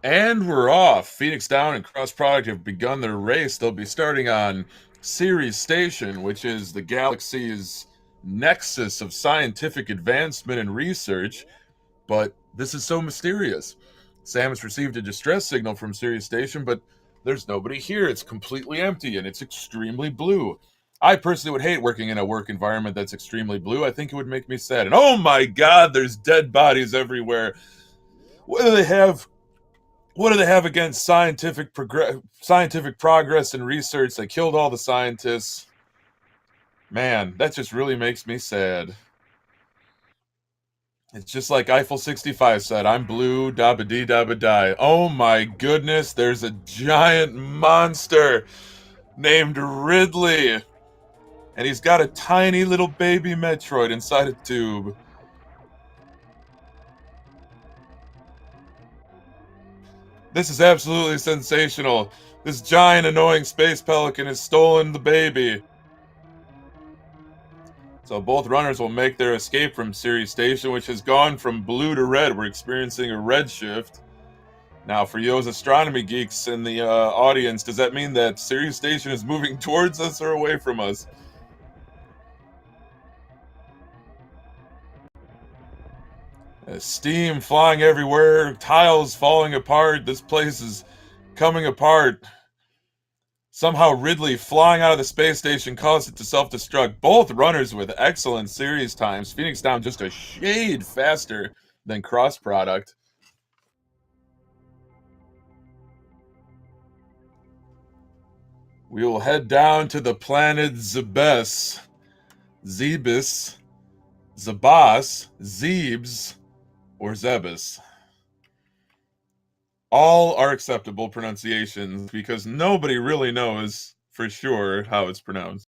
And we're off. FenixDown and crossproduct have begun their race. They'll be starting on Ceres Station, which is the galaxy's nexus of scientific advancement and research. But this is so mysterious. Sam has received a distress signal from Ceres Station, but there's nobody here. It's completely empty and it's extremely blue. I personally would hate working in a work environment that's extremely blue. I think it would make me sad. And oh my god, there's dead bodies everywhere. What do they have? What do they have against scientific progress and research? They killed all the scientists. Man, that just really makes me sad. It's just like Eiffel 65 said, I'm blue, dabba dee dabba die. Oh my goodness, there's a giant monster named Ridley. And he's got a tiny little baby Metroid inside a tube. This is absolutely sensational. This giant annoying space pelican has stolen the baby. So both runners will make their escape from Ceres Station, which has gone from blue to red. We're experiencing a red shift. Now, for you as astronomy geeks in the audience, does that mean that Ceres Station is moving towards us or away from us? Steam flying everywhere, tiles falling apart. This place is coming apart. Somehow Ridley flying out of the space station caused it to self-destruct. Both runners with excellent series times. FenixDown just a shade faster than crossproduct. We will head down to the planet Zebes. Zebes, Zabas, Zebes, or Zebes. All are acceptable pronunciations because nobody really knows for sure how it's pronounced.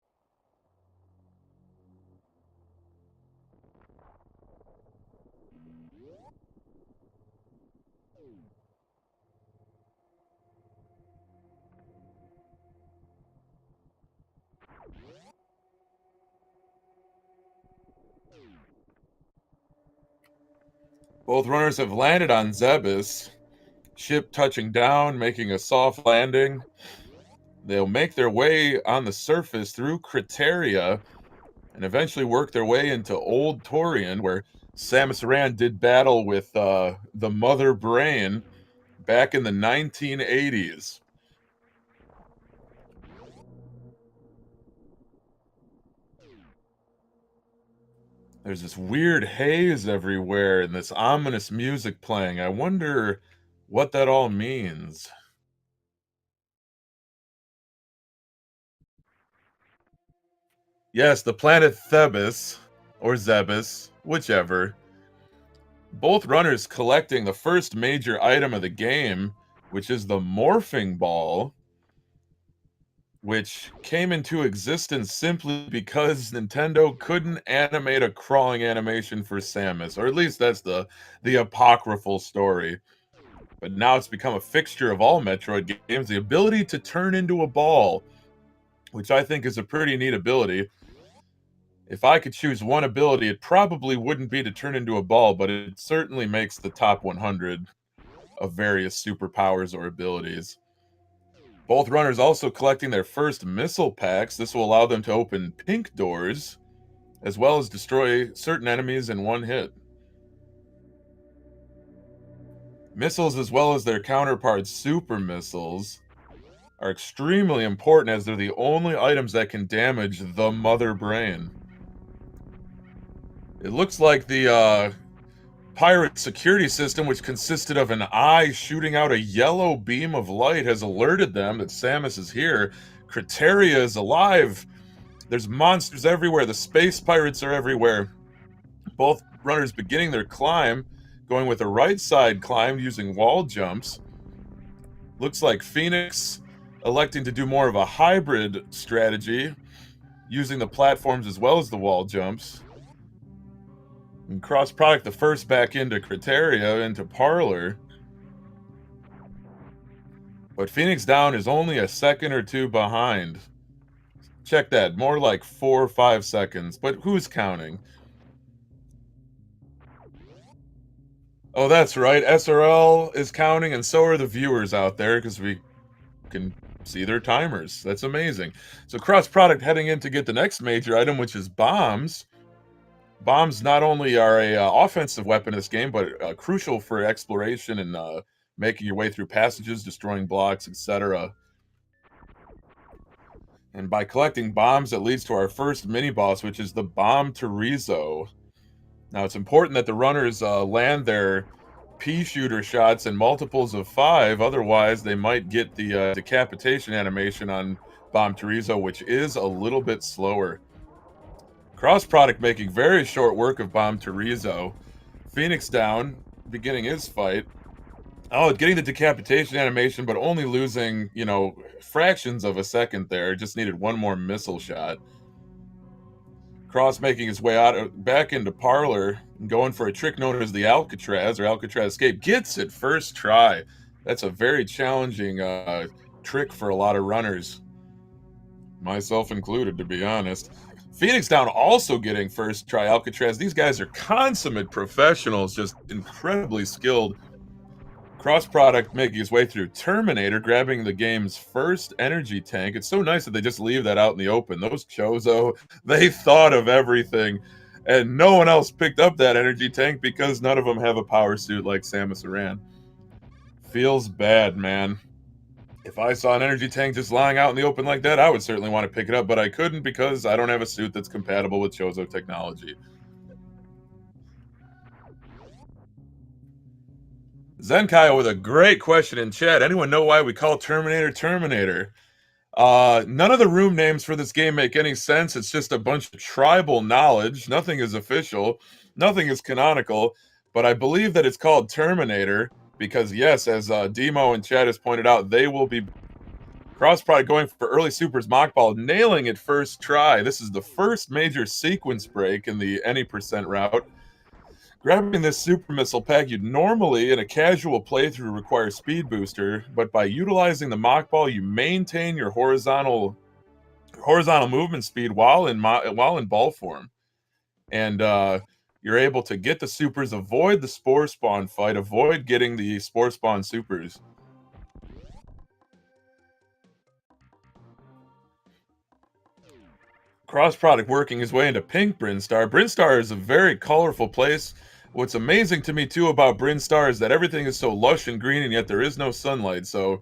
Both runners have landed on Zebes, ship touching down, making a soft landing. They'll make their way on the surface through Criteria and eventually work their way into Old Torian, where Samus Aran did battle with the Mother Brain back in the 1980s. There's this weird haze everywhere and this ominous music playing. I wonder what that all means. Yes, the planet Thebes, or Zebes, whichever. Both runners collecting the first major item of the game, which is the morphing ball, which came into existence simply because Nintendo couldn't animate a crawling animation for Samus, or at least that's the apocryphal story. But now it's become a fixture of all Metroid games, the ability to turn into a ball, which I think is a pretty neat ability. If I could choose one ability, it probably wouldn't be to turn into a ball, but it certainly makes the top 100 of various superpowers or abilities. Both runners also collecting their first missile packs. This will allow them to open pink doors, as well as destroy certain enemies in one hit. Missiles, as well as their counterparts, super missiles, are extremely important as they're the only items that can damage the Mother Brain. It looks like the pirate security system, which consisted of an eye shooting out a yellow beam of light, has alerted them that Samus is here. Criteria is alive. There's monsters everywhere. The space pirates are everywhere. Both runners beginning their climb, going with a right side climb using wall jumps. Looks like Phoenix electing to do more of a hybrid strategy, using the platforms as well as the wall jumps. And cross product the first back into Criteria, into Parlor. But FenixDown is only a second or two behind. Check that, more like 4 or 5 seconds, but who's counting? Oh, that's right. SRL is counting, and so are the viewers out there because we can see their timers. That's amazing. So cross product heading in to get the next major item, which is bombs. Bombs not only are a offensive weapon in this game, but crucial for exploration and making your way through passages, destroying blocks, etc. And by collecting bombs, it leads to our first mini boss, which is the Bomb Terizo. Now, it's important that the runners land their pea shooter shots in multiples of 5, otherwise they might get the decapitation animation on Bomb Terizo, which is a little bit slower. Cross product making very short work of Bomb Terizo. Phoenix down, beginning his fight. Oh, getting the decapitation animation, but only losing, fractions of a second there. Just needed one more missile shot. Cross making his way back into Parlor and going for a trick known as the Alcatraz or Alcatraz Escape. Gets it first try. That's a very challenging trick for a lot of runners, myself included, to be honest. Phoenix Down also getting first try Alcatraz. These guys are consummate professionals, just incredibly skilled. Cross product making his way through Terminator, grabbing the game's first energy tank. It's so nice that they just leave that out in the open. Those Chozo, they thought of everything, and no one else picked up that energy tank because none of them have a power suit like Samus Aran. Feels bad, man. If I saw an energy tank just lying out in the open like that, I would certainly want to pick it up, but I couldn't because I don't have a suit that's compatible with Chozo technology. Zenkaiya with a great question in chat. Anyone know why we call Terminator Terminator? None of the room names for this game make any sense. It's just a bunch of tribal knowledge. Nothing is official. Nothing is canonical. But I believe that it's called Terminator because, yes, as Demo and chat has pointed out, they will be cross-product going for early supers mock ball, nailing it first try. This is the first major sequence break in the any percent route. Grabbing this super missile pack, you'd normally, in a casual playthrough, require speed booster, but by utilizing the mock ball, you maintain your horizontal movement speed while in ball form, and you're able to get the supers, avoid the spore spawn fight, avoid getting the spore spawn supers. Cross product working his way into pink Brinstar. Brinstar is a very colorful place. What's amazing to me too about Brinstar is that everything is so lush and green, and yet there is no sunlight. So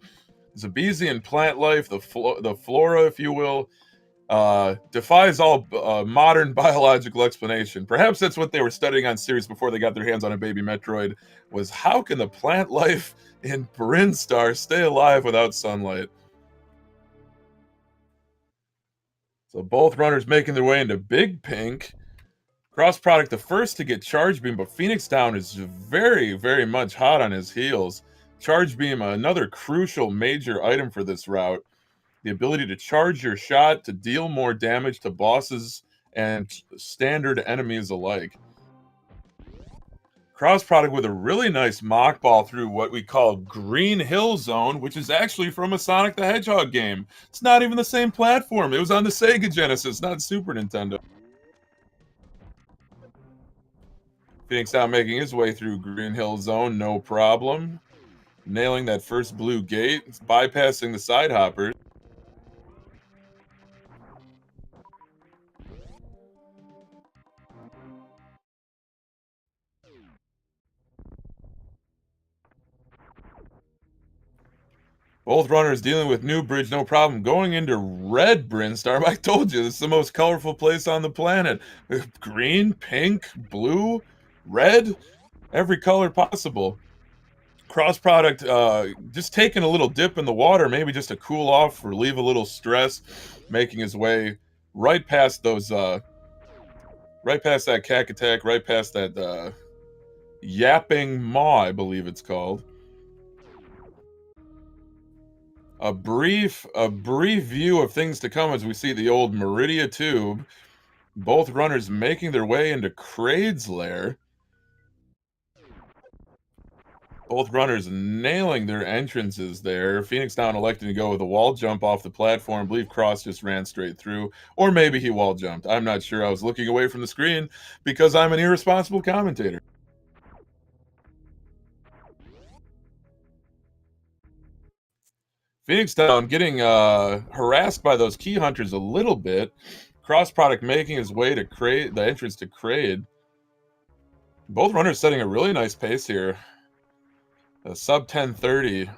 Zabesian plant life, the flora, if you will, defies all modern biological explanation. Perhaps that's what they were studying on Ceres before they got their hands on a baby Metroid, was how can the plant life in Brinstar stay alive without sunlight? So both runners making their way into Big Pink. Cross product the first to get Charge Beam, but Phoenix Down is very, very much hot on his heels. Charge Beam, another crucial major item for this route. The ability to charge your shot to deal more damage to bosses and standard enemies alike. Cross product with a really nice mock ball through what we call Green Hill Zone, which is actually from a Sonic the Hedgehog game. It's not even the same platform. It was on the Sega Genesis, not Super Nintendo. Phoenix Down making his way through Green Hill Zone, no problem. Nailing that first blue gate, bypassing the side hoppers. Both runners dealing with New Bridge, no problem. Going into red Brinstar. I told you, this is the most colorful place on the planet. Green, pink, blue, red, every color possible. Cross product, just taking a little dip in the water, maybe just to cool off, relieve a little stress, making his way right past those, right past that cack attack, right past that yapping maw, I believe it's called. A brief view of things to come as we see the old Meridia tube. Both runners making their way into Kraid's lair. Both runners nailing their entrances there. Phoenix Down electing to go with a wall jump off the platform. I believe Cross just ran straight through. Or maybe he wall jumped. I'm not sure. I was looking away from the screen because I'm an irresponsible commentator. FenixDown getting harassed by those key hunters a little bit. Cross product making his way to Kraid, the entrance to Kraid. Both runners setting a really nice pace here. A sub 10:30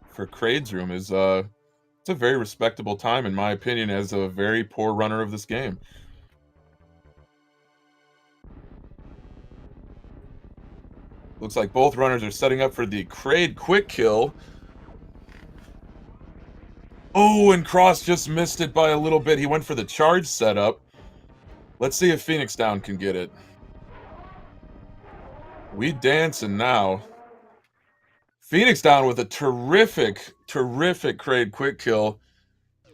for Kraid's room is it's a very respectable time in my opinion as a very poor runner of this game. Looks like both runners are setting up for the Kraid quick kill. Oh, and Cross just missed it by a little bit. He went for the charge setup. Let's see if FenixDown can get it. We dancing now. FenixDown with a terrific Kraid quick kill.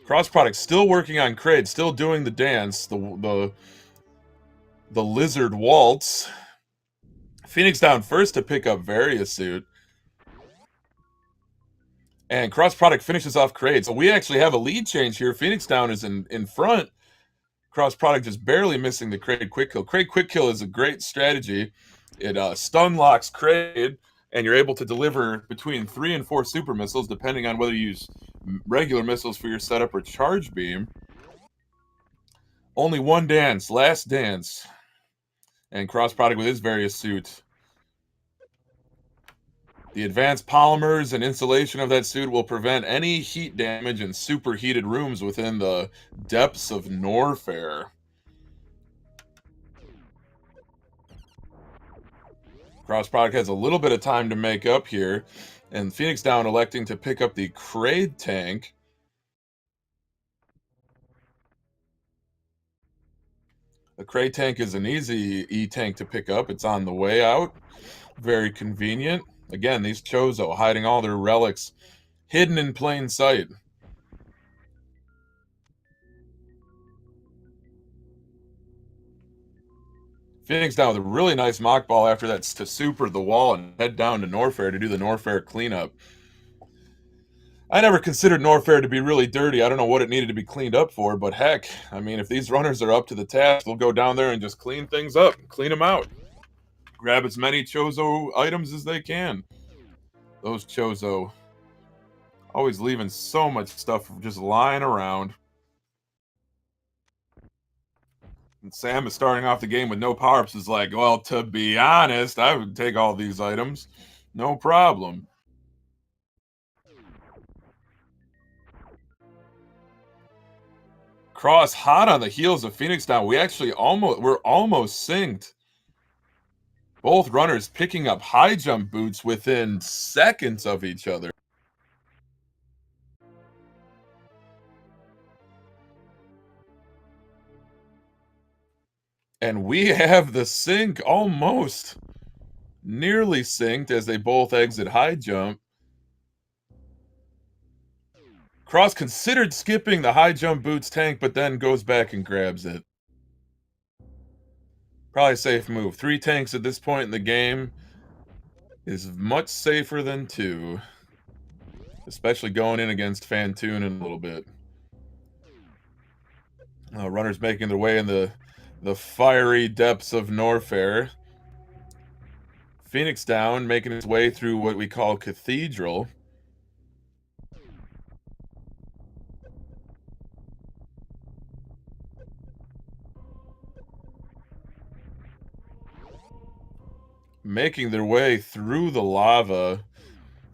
Cross product still working on Kraid, still doing the dance, the lizard waltz. FenixDown first to pick up Variasuit. And cross product finishes off Kraid. So we actually have a lead change here. FenixDown is in front. Cross product just barely missing the Kraid quick kill. Kraid quick kill is a great strategy. It stun locks Kraid, and you're able to deliver between 3 and 4 super missiles, depending on whether you use regular missiles for your setup or charge beam. Only one dance, last dance. And cross product with his Variasuit. The advanced polymers and insulation of that suit will prevent any heat damage in superheated rooms within the depths of Norfair. Cross product has a little bit of time to make up here, and FenixDown electing to pick up the Kraid tank. The Kraid tank is an easy E-tank to pick up. It's on the way out. Very convenient. Again, these Chozo hiding all their relics hidden in plain sight. FenixDown with a really nice mock ball after that to super the wall and head down to Norfair to do the Norfair cleanup. I never considered Norfair to be really dirty. I don't know what it needed to be cleaned up for, but heck, I mean, if these runners are up to the task, they'll go down there and just clean things up, clean them out. Grab as many Chozo items as they can. Those Chozo always leaving so much stuff just lying around. And Sam is starting off the game with no power-ups. Is like, well, to be honest, I would take all these items. No problem. Cross hot on the heels of FenixDown. We're almost synced. Both runners picking up high jump boots within seconds of each other. And we have the sync almost nearly synced as they both exit high jump. Cross considered skipping the high jump boots tank, but then goes back and grabs it. Probably a safe move. 3 tanks at this point in the game is much safer than 2. Especially going in against Fantoon in a little bit. Runners making their way in the fiery depths of Norfair. FenixDown making its way through what we call Cathedral. Making their way through the lava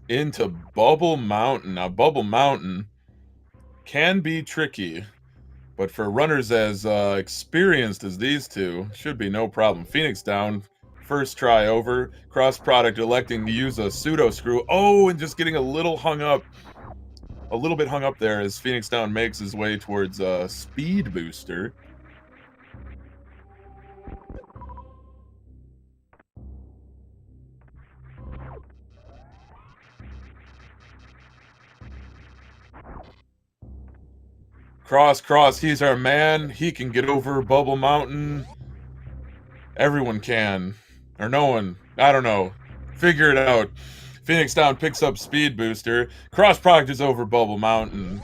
into Bubble Mountain. Now, Bubble Mountain can be tricky, but for runners as experienced as these two, should be no problem. FenixDown, first try over. Cross product electing to use a pseudo screw. Oh, and just getting a little hung up. A little bit hung up there as FenixDown makes his way towards Speed Booster. Cross, he's our man. He can get over Bubble Mountain. Everyone can. Or no one. I don't know. Figure it out. FenixDown picks up Speed Booster. Cross product is over Bubble Mountain.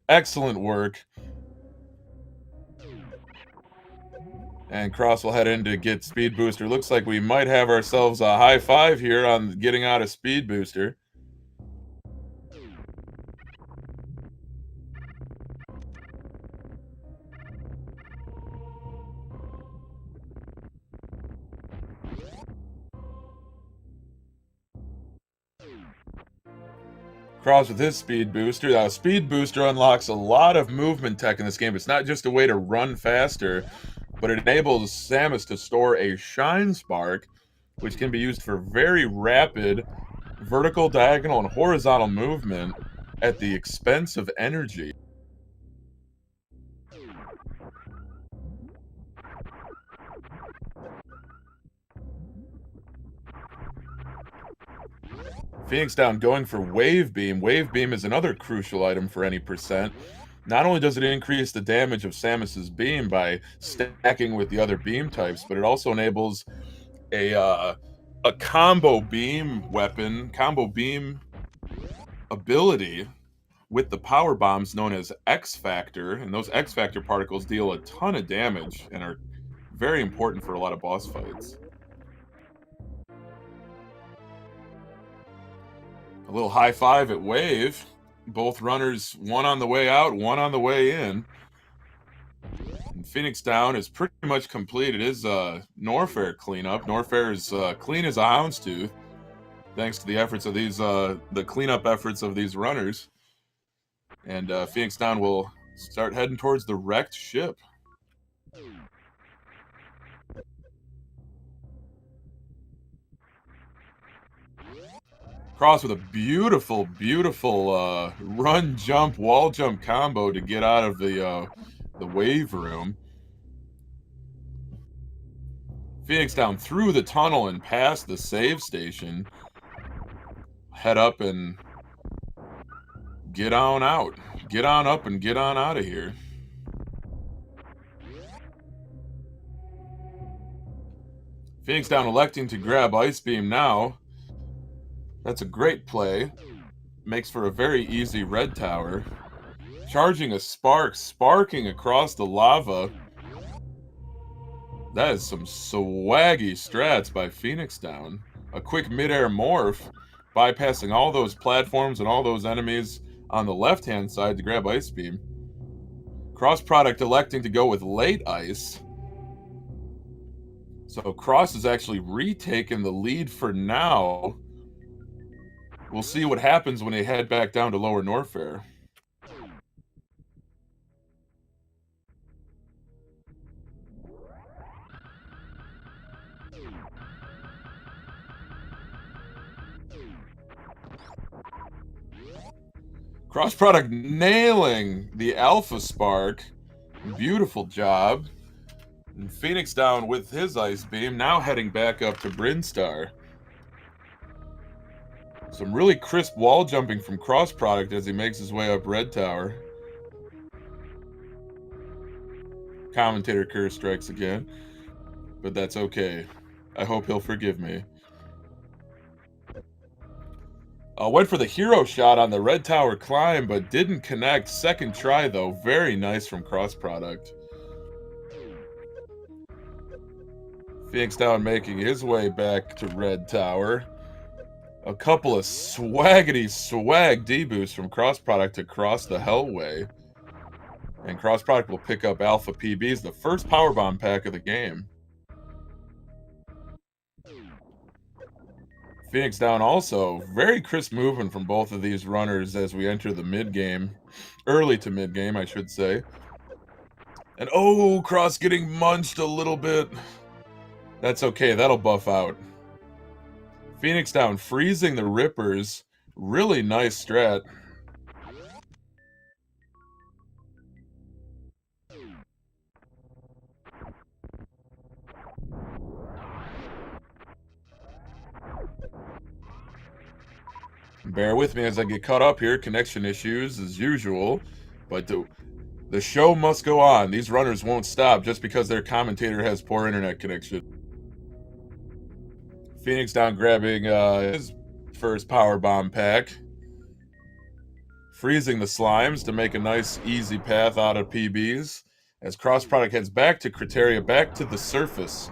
Excellent work. And Cross will head in to get Speed Booster. Looks like we might have ourselves a high five here on getting out of Speed Booster. Cross with his speed booster. Now, speed booster unlocks a lot of movement tech in this game. It's not just a way to run faster, but it enables Samus to store a Shine Spark, which can be used for very rapid vertical, diagonal, and horizontal movement at the expense of energy. FenixDown going for Wave Beam. Wave Beam is another crucial item for any percent. Not only does it increase the damage of Samus's beam by stacking with the other beam types, but it also enables a combo beam weapon, combo beam ability with the power bombs known as X Factor, and those X Factor particles deal a ton of damage and are very important for a lot of boss fights. A little high five at Wave. Both runners, one on the way out, one on the way in. And FenixDown is pretty much complete. It is Norfair cleanup. Norfair is clean as a houndstooth, thanks to the efforts of these, the cleanup efforts of these runners. And FenixDown will start heading towards the wrecked ship. Cross with a beautiful, beautiful run, jump, wall jump combo to get out of the wave room. FenixDown through the tunnel and past the save station. Head up and get on out. Get on up and get on out of here. FenixDown electing to grab Ice Beam now. That's a great play. Makes for a very easy red tower. Charging a spark, sparking across the lava. That is some swaggy strats by FenixDown. A quick mid-air morph, bypassing all those platforms and all those enemies on the left-hand side to grab Ice Beam. Cross product electing to go with late ice. So Cross is actually retaking the lead for now. We'll see what happens when they head back down to Lower Norfair. Cross product nailing the Alpha Spark. Beautiful job. And FenixDown with his Ice Beam, now heading back up to Brinstar. Some really crisp wall jumping from Cross product as he makes his way up Red Tower. Commentator curse strikes again, but that's okay. I hope he'll forgive me. Went for the hero shot on the Red Tower climb, but didn't connect. Second try, though. Very nice from Cross Product. FenixDown making his way back to Red Tower. A couple of swaggity swag D-boosts from Cross Product to cross the Hellway. And Cross Product will pick up Alpha PBs, the first Powerbomb pack of the game. FenixDown also, very crisp movement from both of these runners as we enter the mid-game. Early to mid-game, I should say. And oh, Cross getting munched a little bit. That's okay, that'll buff out. FenixDown freezing the Rippers. Really nice strat. Bear with me as I get caught up here. Connection issues as usual. But the show must go on. These runners won't stop just because their commentator has poor internet connection. FenixDown grabbing his first Powerbomb pack. Freezing the Slimes to make a nice easy path out of PBs. As Cross Product heads back to Criteria, back to the surface.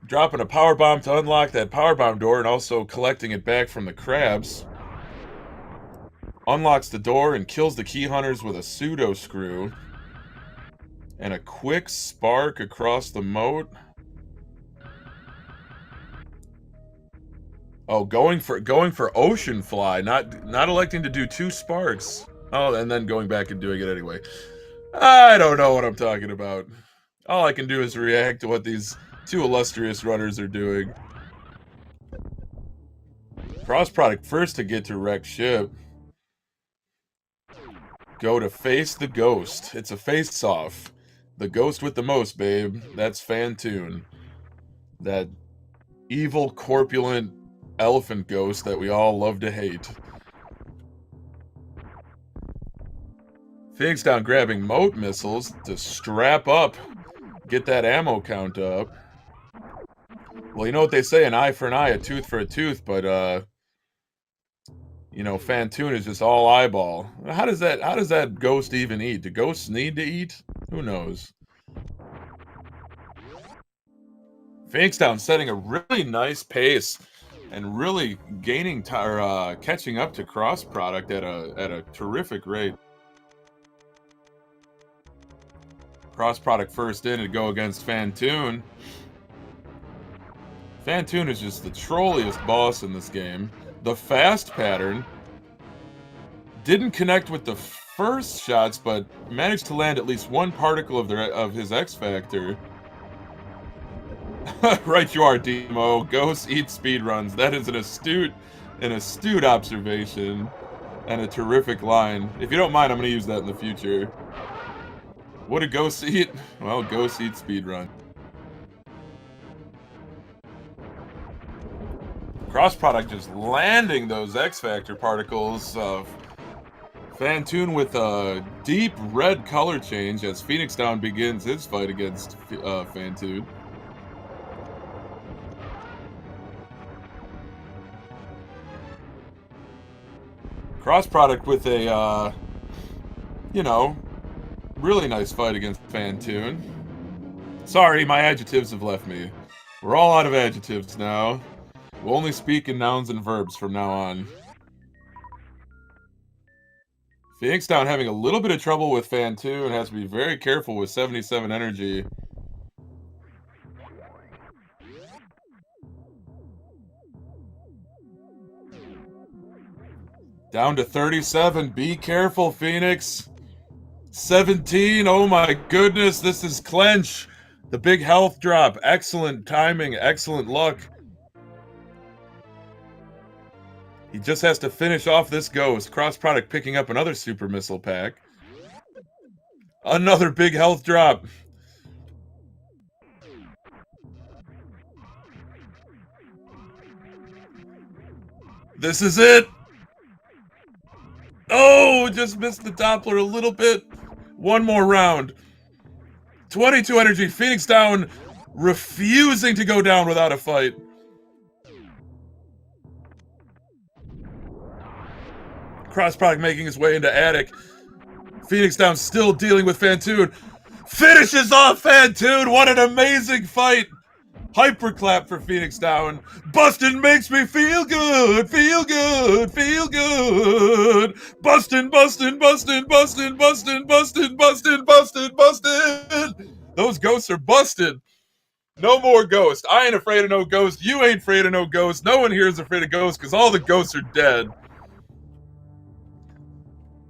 Dropping a Powerbomb to unlock that Powerbomb door and also collecting it back from the crabs. Unlocks the door and kills the Key Hunters with a pseudo screw. And a quick spark across the moat. Oh, going for Ocean Fly, not electing to do 2 sparks. Oh, and then going back and doing it anyway. I don't know what I'm talking about. All I can do is react to what these 2 illustrious runners are doing. Cross product first to get to wreck ship. Go to face the ghost. It's a face-off. The ghost with the most, babe. That's Fantoon. That evil, corpulent elephant ghost that we all love to hate. FenixDown grabbing moat missiles to strap up. Get that ammo count up. Well, you know what they say, an eye for an eye, a tooth for a tooth, but, you know, Fantoon is just all eyeball. How does that ghost even eat? Do ghosts need to eat? Who knows? FenixDown setting a really nice pace and really catching up to cross product at a terrific rate. Cross product first in to go against Fantoon. Fantoon is just the trolliest boss in this game. The fast pattern didn't connect with the first shots, but managed to land at least 1 particle of his X Factor. Right you are, Demo. Ghosts eat speedruns. That is an astute observation and a terrific line. If you don't mind, I'm going to use that in the future. What do ghosts eat? Well, ghosts eat speedrun. Cross product just landing those X Factor particles. Fantoon with a deep red color change as FenixDown begins his fight against Fantoon. Cross product with a, you know, really nice fight against Fantoon. Sorry, my adjectives have left me. We're all out of adjectives now. We'll only speak in nouns and verbs from now on. FenixDown having a little bit of trouble with Fantoon, has to be very careful with 77 energy. Down to 37. Be careful, Phoenix. 17. Oh my goodness, this is clench. The big health drop. Excellent timing, excellent luck. He just has to finish off this ghost. Cross product picking up another super missile pack. Another big health drop. This is it. Oh, just missed the Doppler a little bit. 1 more round. 22 energy. FenixDown refusing to go down without a fight. Cross product making his way into attic. FenixDown still dealing with Fantoon. Finishes off Fantoon. What an amazing fight. Hyperclap for FenixDown. Bustin' makes me feel good, feel good, feel good. Bustin', bustin', bustin', bustin', bustin', bustin', bustin', bustin', bustin'. Those ghosts are busted. No more ghosts. I ain't afraid of no ghost. You ain't afraid of no ghost. No one here is afraid of ghosts because all the ghosts are dead.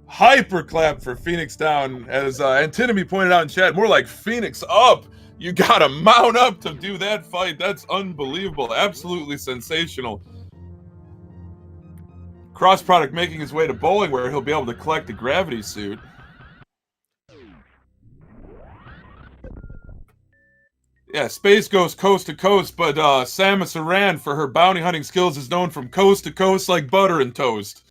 Hyperclap for FenixDown, as Antinomy pointed out in chat. More like Phoenix up. You gotta mount up to do that fight. That's unbelievable. Absolutely sensational. Cross product making his way to bowling where he'll be able to collect the gravity suit. Yeah, Space goes coast to coast, but Samus Aran, for her bounty hunting skills, is known from coast to coast like butter and toast.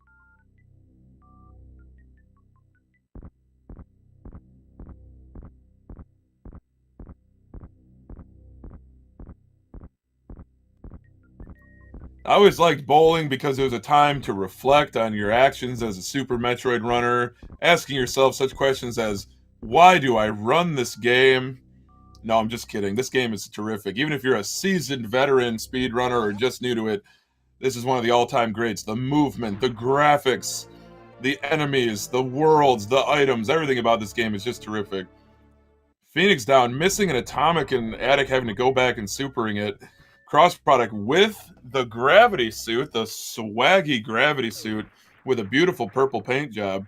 I always liked bowling because it was a time to reflect on your actions as a Super Metroid runner, asking yourself such questions as, why do I run this game? No, I'm just kidding. This game is terrific. Even if you're a seasoned veteran speedrunner or just new to it, this is one of the all-time greats. The movement, the graphics, the enemies, the worlds, the items, everything about this game is just terrific. FenixDown missing an atomic and Attic having to go back and supering it. Cross product with the gravity suit, the swaggy gravity suit with a beautiful purple paint job.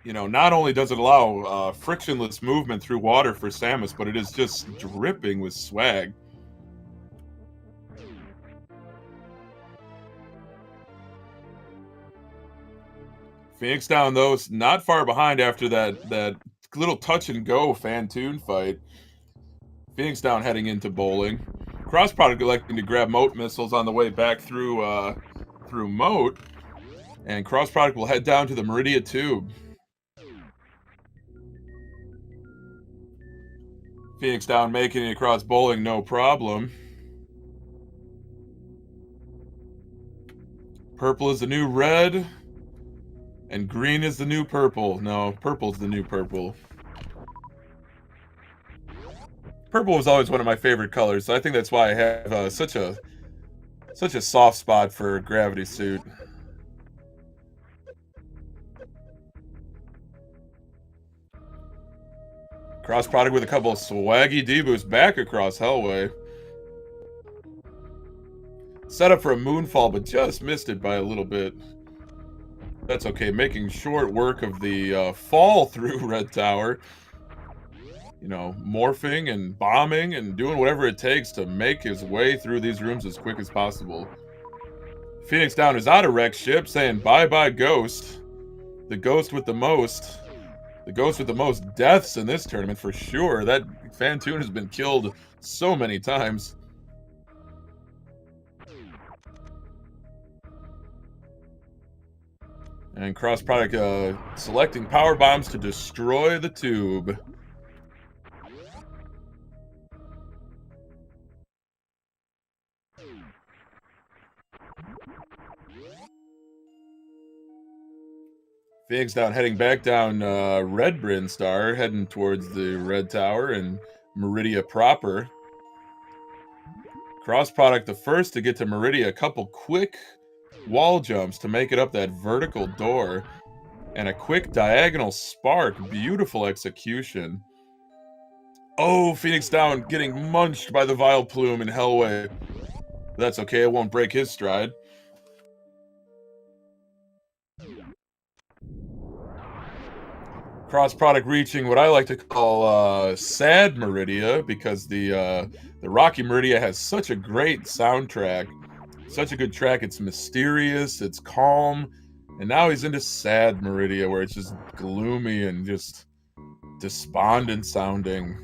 You know, not only does it allow frictionless movement through water for Samus, but it is just dripping with swag. FenixDown, though, is not far behind after that little touch and go Fantoon fight. FenixDown heading into bowling. Cross product electing to grab moat missiles on the way back through moat, and cross product will head down to the Meridia tube. FenixDown making it across bowling, no problem. Purple is the new red, and green is the new purple. No, purple's the new purple. Purple was always one of my favorite colors, so I think that's why I have such a soft spot for Gravity Suit. Cross product with a couple of swaggy D-boosts back across Hellway. Set up for a moonfall, but just missed it by a little bit. That's okay, making short work of the fall through Red Tower. You know, morphing and bombing and doing whatever it takes to make his way through these rooms as quick as possible. FenixDown is out of wreck ship, saying bye-bye Ghost. The Ghost with the most. The Ghost with the most deaths in this tournament, for sure. That Fantoon has been killed so many times. And cross product selecting power bombs to destroy the tube. FenixDown heading back down Red Brinstar, heading towards the Red Tower and Meridia proper. Cross product the first to get to Meridia, a couple quick wall jumps to make it up that vertical door, and a quick diagonal spark. Beautiful execution. Oh, FenixDown getting munched by the Vile Plume in Hellway. That's okay, it won't break his stride. Cross product reaching what I like to call sad Meridia, because the Rocky Meridia has such a great soundtrack, such a good track. It's mysterious, it's calm, and now he's into sad Meridia, where it's just gloomy and just despondent sounding.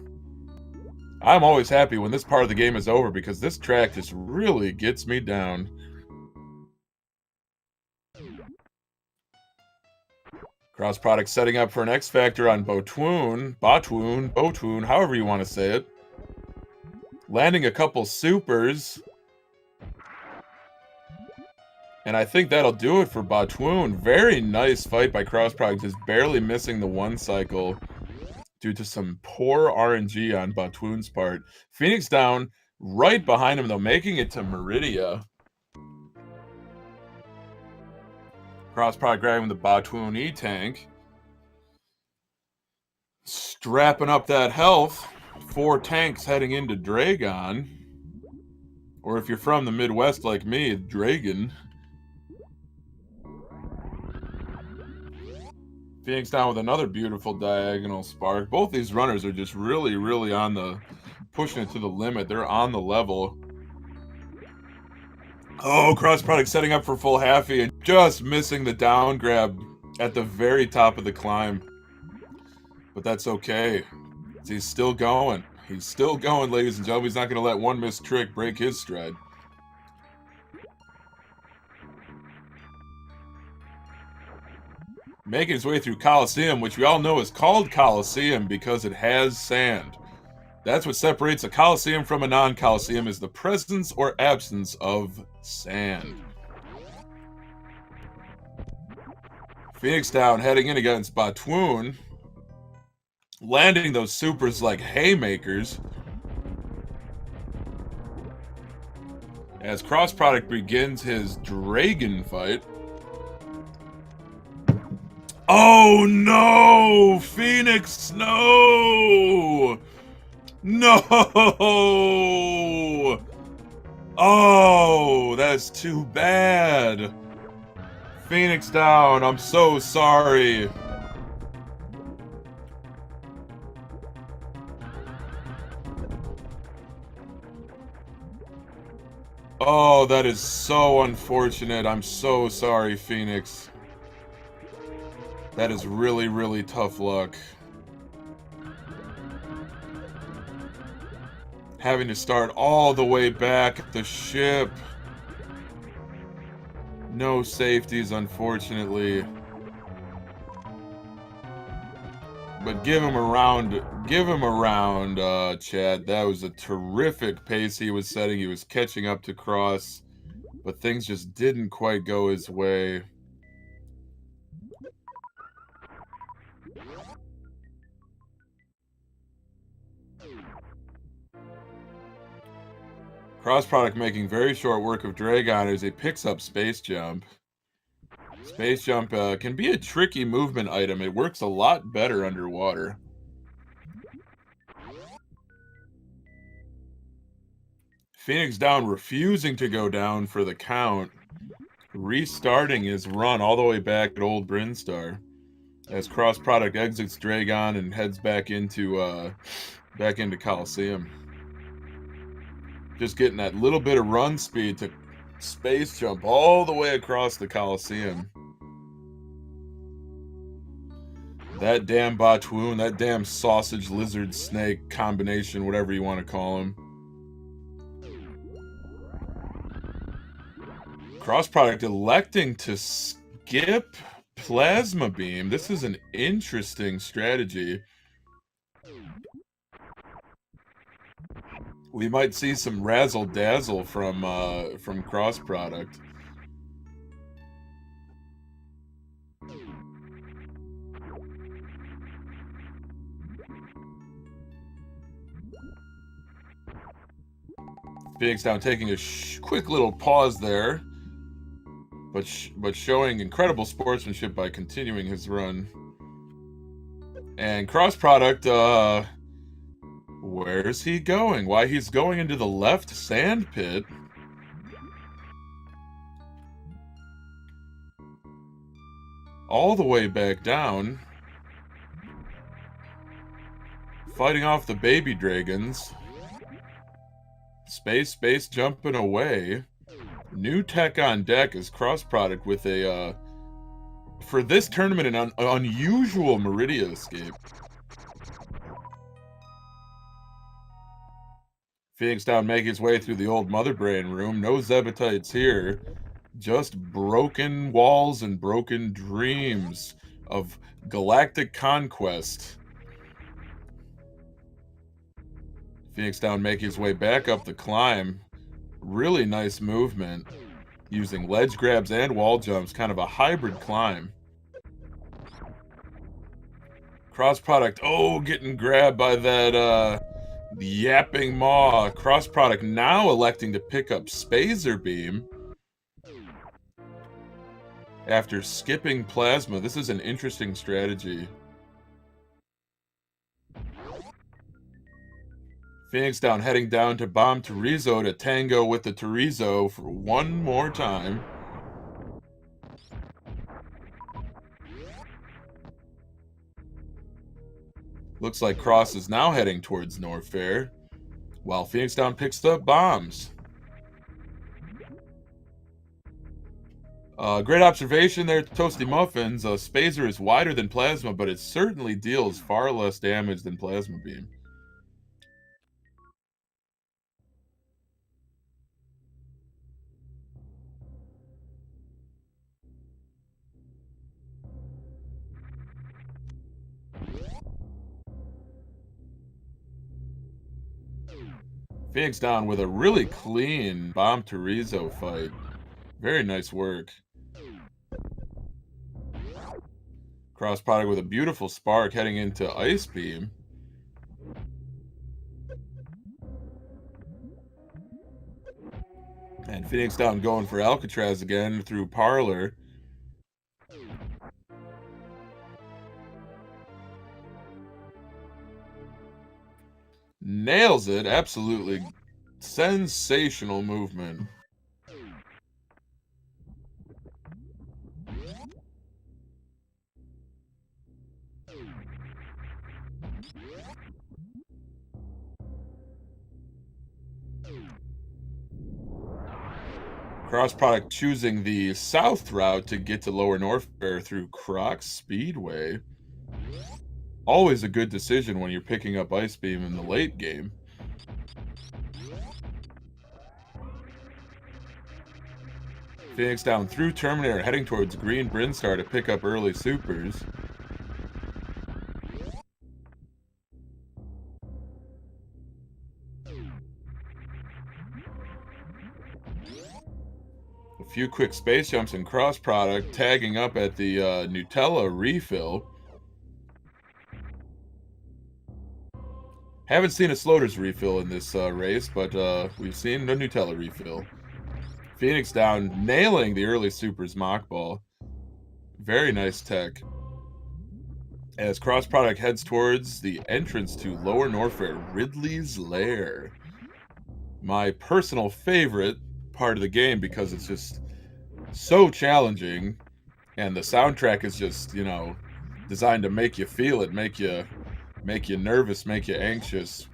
I'm always happy when this part of the game is over, because this track just really gets me down. Cross product setting up for an X Factor on Botwoon, however you want to say it. Landing a couple supers. And I think that'll do it for Botwoon. Very nice fight by Cross product, just barely missing the one cycle due to some poor RNG on Botwoon's part. FenixDown right behind him, though, making it to Meridia. Cross product grabbing the Botwoon E-Tank. Strapping up that health. 4 tanks heading into Dragon. Or if you're from the Midwest like me, Dragon. FenixDown with another beautiful diagonal spark. Both these runners are just really, really on the... pushing it to the limit. They're on the level. Oh, cross product setting up for full halfie and just missing the down grab at the very top of the climb. But that's okay. He's still going. He's still going, ladies and gentlemen. He's not going to let one missed trick break his stride. Making his way through Coliseum, which we all know is called Coliseum because it has sand. That's what separates a Coliseum from a non-Coliseum, is the presence or absence of sand. FenixDown heading in against Botwoon. Landing those supers like haymakers. As Cross product begins his Dragon fight. Oh no! Phoenix, no! No! Oh, that's too bad. Phoenix down. I'm so sorry. Oh, that is so unfortunate. I'm so sorry, Phoenix. That is really, really tough luck. Having to start all the way back at the ship. No safeties, unfortunately. But give him a round, Chad. That was a terrific pace he was setting. He was catching up to Cross, but things just didn't quite go his way. Cross product making very short work of Dragon as he picks up Space Jump. Space Jump can be a tricky movement item. It works a lot better underwater. FenixDown refusing to go down for the count. Restarting his run all the way back at Old Brinstar. As Cross Product exits Dragon and heads back into Coliseum. Just getting that little bit of run speed to Space Jump all the way across the Coliseum. That damn Batoon, that damn sausage lizard snake combination, whatever you want to call him. Cross Product electing to skip Plasma Beam. This is an interesting strategy. We might see some razzle dazzle from Cross Product. FenixDown taking a quick little pause there, but showing incredible sportsmanship by continuing his run. And Cross Product, where's he going? Why, he's going into the left sand pit. All the way back down. Fighting off the baby dragons. Space jumping away. New tech on deck is Cross Product with a, for this tournament, an unusual Meridia escape. FenixDown making his way through the old Mother Brain room. No Zebatites here. Just broken walls and broken dreams of galactic conquest. FenixDown making his way back up the climb. Really nice movement. Using ledge grabs and wall jumps. Kind of a hybrid climb. Cross Product, oh, getting grabbed by that, yapping maw. Cross Product now electing to pick up Spazer Beam. After skipping Plasma, this is an interesting strategy. FenixDown heading down to bomb Torizo to tango with the Torizo for one more time. Looks like Cross is now heading towards Norfair, while FenixDown picks up bombs. Great observation there, Toasty Muffins. Spazer is wider than Plasma, but it certainly deals far less damage than Plasma Beam. FenixDown with a really clean Bomb Torizo fight. Very nice work. Cross Product with a beautiful spark heading into Ice Beam. And FenixDown going for Alcatraz again through Parlor. Nails it. Absolutely Sensational movement. Cross Product choosing the south route to get to Lower North Fair through Croc Speedway. Always a good decision when you're picking up Ice Beam in the late game. FenixDown through Terminator, heading towards Green Brinstar to pick up early supers. A few quick space jumps and Cross Product tagging up at the Nutella refill. Haven't seen a Sloter's refill in this race, but we've seen the Nutella refill. FenixDown nailing the early supers mock ball. Very nice tech. As Cross Product heads towards the entrance to Lower North Fair, Ridley's Lair. My personal favorite part of the game because it's just so challenging, and the soundtrack is just, you know, designed to make you feel it, make you nervous, make you anxious.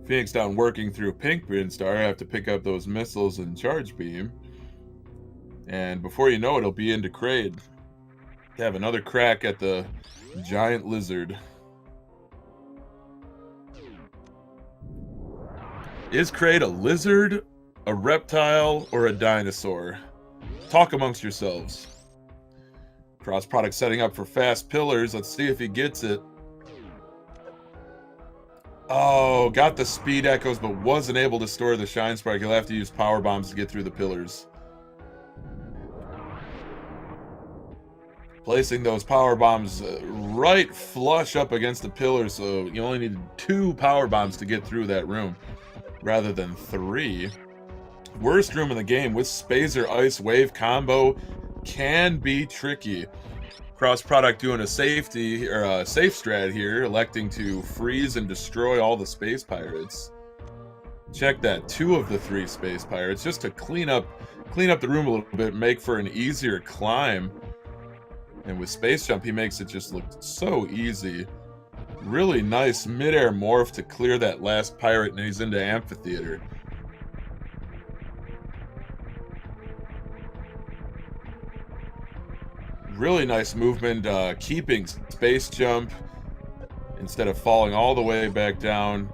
FenixDown working through Pink Brinstar. I have to pick up those missiles and charge beam. And before you know it, it'll be into Kraid. Have another crack at the giant lizard. Is Kraid a lizard, a reptile, or a dinosaur? Talk amongst yourselves. Cross Product setting up for fast pillars. Let's see if he gets it. Oh, got the speed echoes, but wasn't able to store the Shine Spark. He'll have to use power bombs to get through the pillars. Placing those power bombs right flush up against the pillars, so you only need 2 power bombs to get through that room, rather than 3. Worst room in the game with Spazer Ice Wave combo can be tricky. Cross Product doing a safety or a safe strat here, electing to freeze and destroy all the space pirates. Check that, 2 of the 3 space pirates, just to clean up the room a little bit, make for an easier climb. And with Space Jump, he makes it just look so easy. Really nice mid-air morph to clear that last pirate, and he's into Amphitheater. Really nice movement, keeping Space Jump instead of falling all the way back down.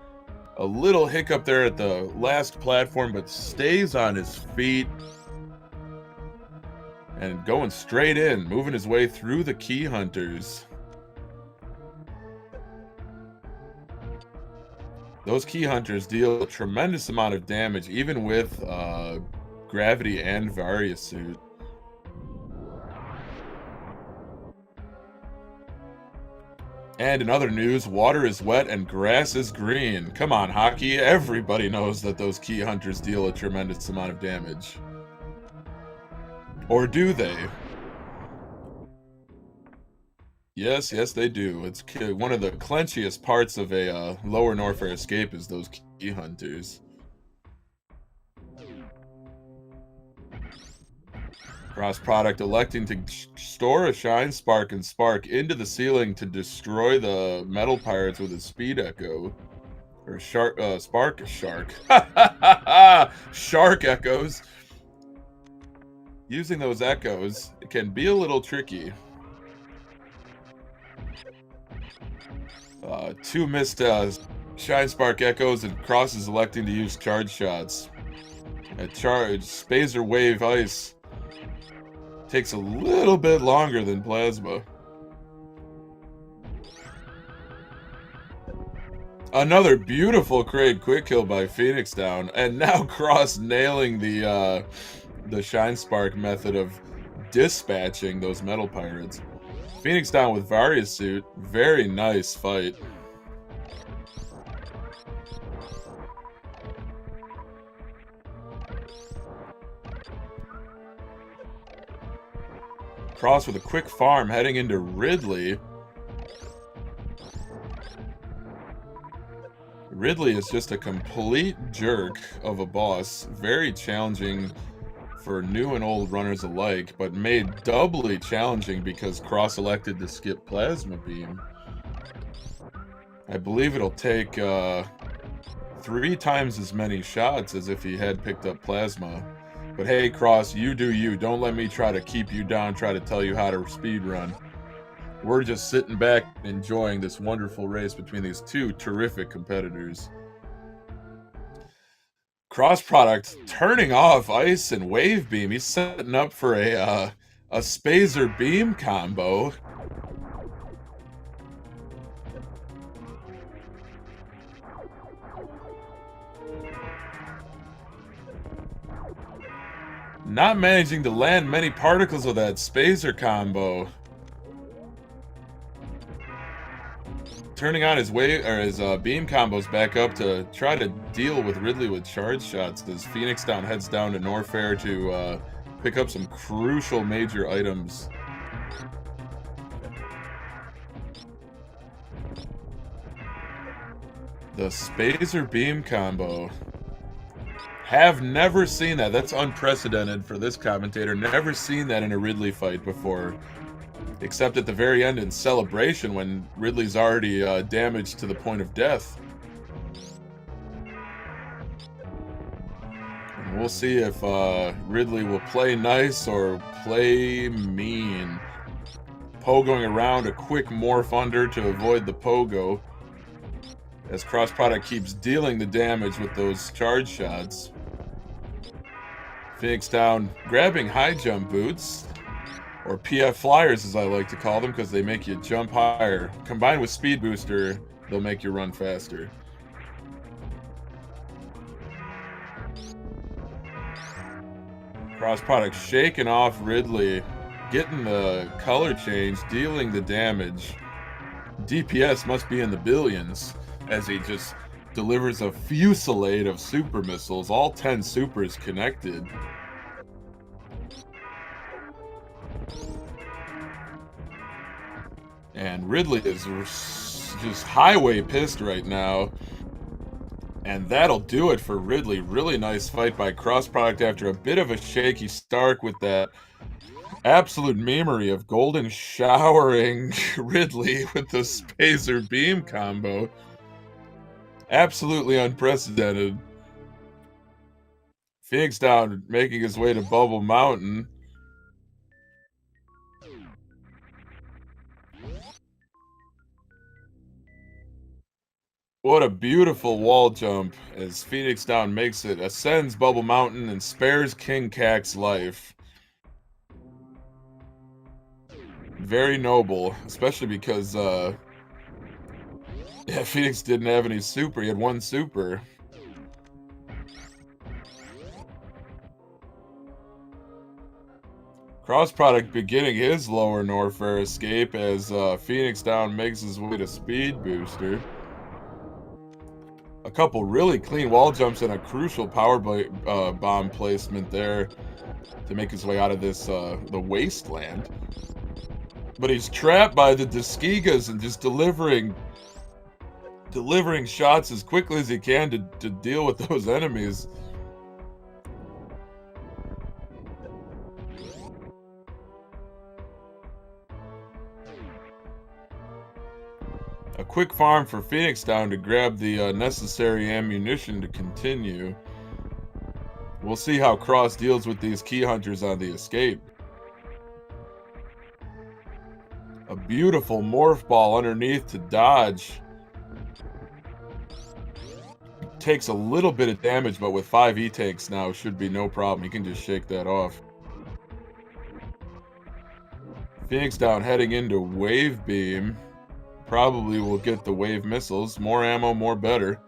A little hiccup there at the last platform, but stays on his feet. And going straight in, moving his way through the Key Hunters. Those Key Hunters deal a tremendous amount of damage, even with Gravity and Varia Suit. And in other news, water is wet and grass is green. Come on, hockey. Everybody knows that those Key Hunters deal a tremendous amount of damage. Or do they? Yes, they do. It's one of the clenchiest parts of a Lower North Fair escape is those Key Hunters. Cross Product electing to store a Shine Spark and Spark into the ceiling to destroy the Metal Pirates with a Speed Echo. Or Spark Shark. Shark Echoes. Using those echoes, it can be a little tricky. 2 missed Shine Spark Echoes, and Cross is electing to use charge shots. A charge Spazer Wave Ice takes a little bit longer than Plasma. Another beautiful Kraid quick kill by FenixDown, and now Cross nailing the Shine Spark method of dispatching those Metal Pirates. FenixDown with Varia Suit, very nice fight. Cross with a quick farm heading into Ridley. Ridley is just a complete jerk of a boss. Very challenging for new and old runners alike, but made doubly challenging because Cross elected to skip Plasma Beam. I believe it'll take 3 times as many shots as if he had picked up Plasma. But hey, Cross, you do you. Don't let me try to keep you down, try to tell you how to speedrun. We're just sitting back enjoying this wonderful race between these two terrific competitors. Cross Product turning off Ice and Wave Beam. He's setting up for a Spazer Beam combo. Not managing to land many particles with that Spazer combo. Turning on his beam combos back up to try to deal with Ridley with charge shots as FenixDown heads down to Norfair to pick up some crucial major items. The Spazer Beam combo. Have never seen that. That's unprecedented for this commentator. Never seen that in a Ridley fight before. Except at the very end in Celebration when Ridley's already damaged to the point of death. And we'll see if Ridley will play nice or play mean. Pogoing around a quick morph under to avoid the pogo. As Cross Product keeps dealing the damage with those charge shots. FenixDown grabbing high jump boots. Or PF Flyers, as I like to call them, because they make you jump higher. Combined with Speed Booster, they'll make you run faster. Cross Product shaking off Ridley, getting the color change, dealing the damage. DPS must be in the billions, as he just delivers a fusillade of super missiles, all 10 supers connected. And Ridley is just highway pissed right now. And that'll do it for Ridley. Really nice fight by Cross Product after a bit of a shaky start with that absolute memery of Golden showering Ridley with the Spazer Beam combo. Absolutely unprecedented. FenixDown making his way to Bubble Mountain. What a beautiful wall jump as FenixDown makes it, ascends Bubble Mountain, and spares King Kak's life. Very noble, especially because Phoenix didn't have any super. He had 1 super. Cross Product beginning his lower Norfair escape as FenixDown makes his way to Speed Booster. A couple really clean wall jumps and a crucial power bomb placement there to make his way out of this the wasteland. But he's trapped by the Deskigas and just delivering shots as quickly as he can to deal with those enemies. A quick farm for FenixDown to grab the necessary ammunition to continue. We'll see how Cross deals with these key hunters on the escape. A beautiful morph ball underneath to dodge. Takes a little bit of damage, but with 5 E-takes now, should be no problem. He can just shake that off. FenixDown heading into Wave Beam. Probably will get the wave missiles. More ammo, more better.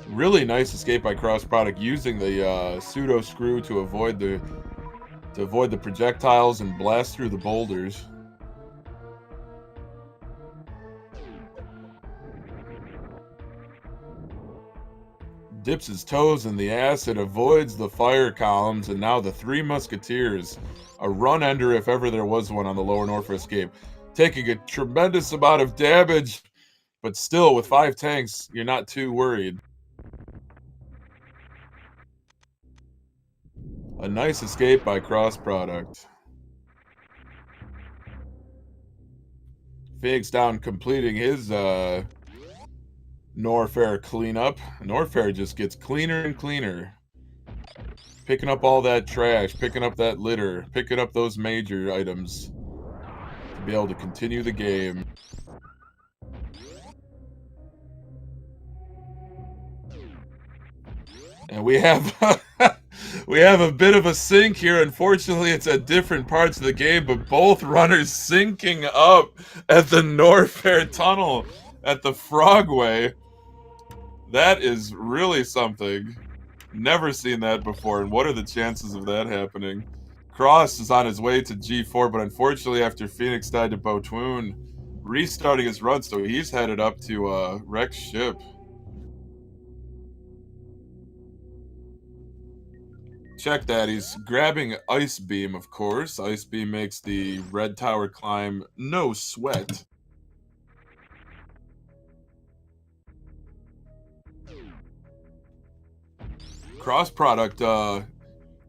Really nice escape by Cross Product using the pseudo screw to avoid the projectiles and blast through the boulders. Dips his toes in the acid, avoids the fire columns, and now the Three Musketeers, a run-ender if ever there was one on the Lower Norfolk escape, taking a tremendous amount of damage, but still, with 5 tanks, you're not too worried. A nice escape by Cross Product. FenixDown completing his Norfair cleanup. Norfair just gets cleaner and cleaner. Picking up all that trash, picking up that litter, picking up those major items to be able to continue the game. And we have we have a bit of a sink here. Unfortunately, it's at different parts of the game, but both runners syncing up at the Norfair tunnel at the Frogway. That is really something. Never seen that before, and what are the chances of that happening? Cross is on his way to G4, but unfortunately after Phoenix died to Botwoon, restarting his run, so he's headed up to Rex ship. Check that, he's grabbing Ice Beam, of course. Ice Beam makes the Red Tower climb no sweat. Cross Product,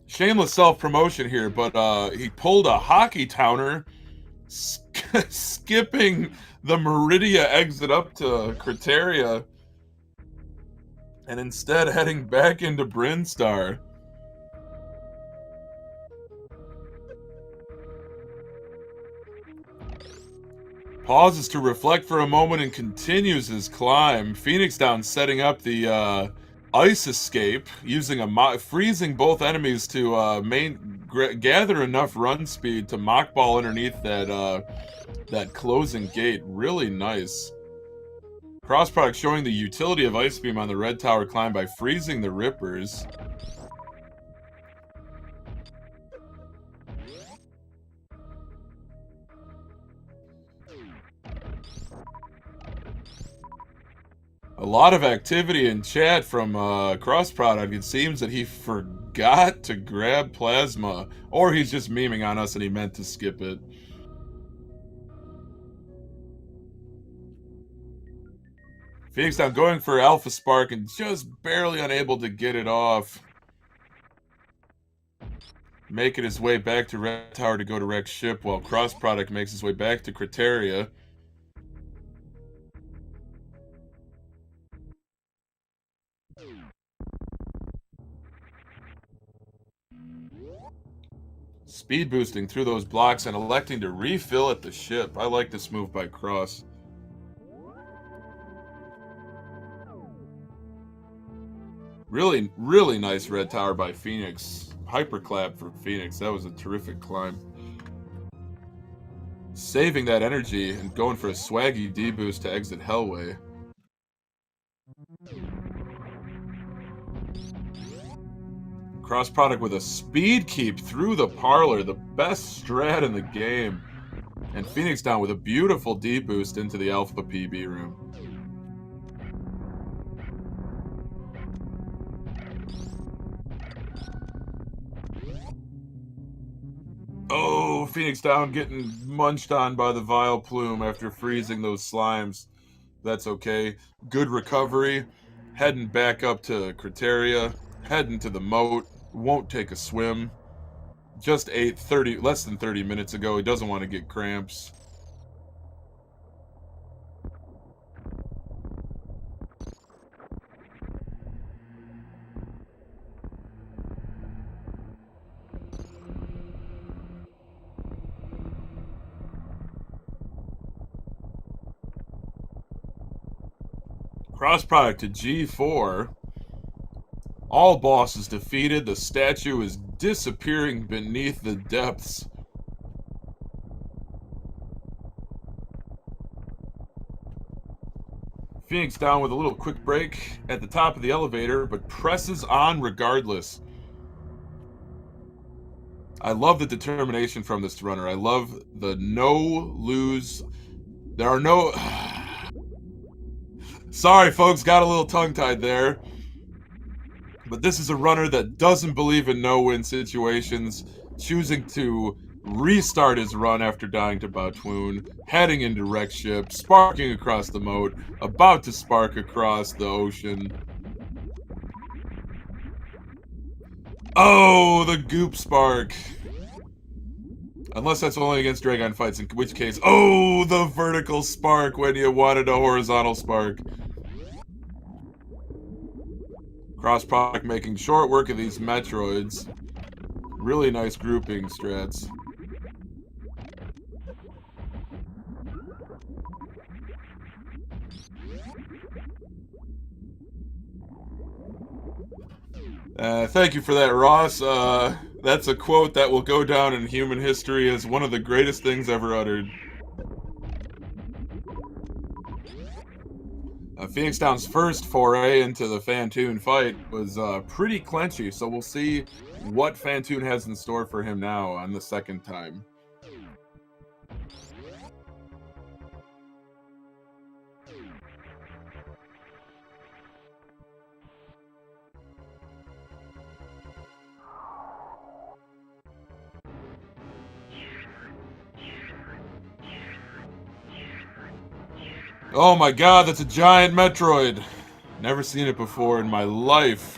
shameless self-promotion here, but he pulled a Hockey Towner, skipping the Meridia exit up to Criteria, and instead heading back into Brinstar. Pauses to reflect for a moment and continues his climb. FenixDown setting up the ice escape, using freezing both enemies to gather enough run speed to mockball underneath that closing gate. Really nice. Cross Product showing the utility of Ice Beam on the Red Tower climb by freezing the Rippers. A lot of activity in chat from Cross Product. It seems that he forgot to grab Plasma, or he's just memeing on us and he meant to skip it. FenixDown going for Alpha Spark and just barely unable to get it off. Making his way back to Red Tower to go to Rex ship, while Cross Product makes his way back to Criteria. Speed boosting through those blocks and electing to refill at the ship. I like this move by Cross. Really, really nice Red Tower by Phoenix. Hyperclap for Phoenix. That was a terrific climb. Saving that energy and going for a swaggy D-boost to exit Hellway. Cross Product with a speed keep through the parlor, the best strat in the game. And FenixDown with a beautiful D-boost into the Alpha PB room. Oh, FenixDown getting munched on by the Vile Plume after freezing those slimes. That's okay. Good recovery. Heading back up to Criteria. Heading to the moat. Won't take a swim. Just ate less than 30 minutes ago. He doesn't want to get cramps. Cross Product to G4. All bosses defeated. The statue is disappearing beneath the depths. FenixDown with a little quick break at the top of the elevator, but presses on regardless. I love the determination from this runner. I love the no-lose. There are no... Sorry, folks, got a little tongue-tied there. But this is a runner that doesn't believe in no-win situations, choosing to restart his run after dying to Batwoon, heading into wreck ship, sparking across the moat, about to spark across the ocean. Oh, the goop spark. Unless that's only against Dragon fights, in which case, oh, the vertical spark when you wanted a horizontal spark. Cross product making short work of these Metroids. Really nice grouping strats. Thank you for that, Ross. That's a quote that will go down in human history as one of the greatest things ever uttered. FenixDown's first foray into the Fantoon fight was pretty clenchy, so we'll see what Fantoon has in store for him now on the second time. Oh my god, that's a giant Metroid! Never seen it before in my life.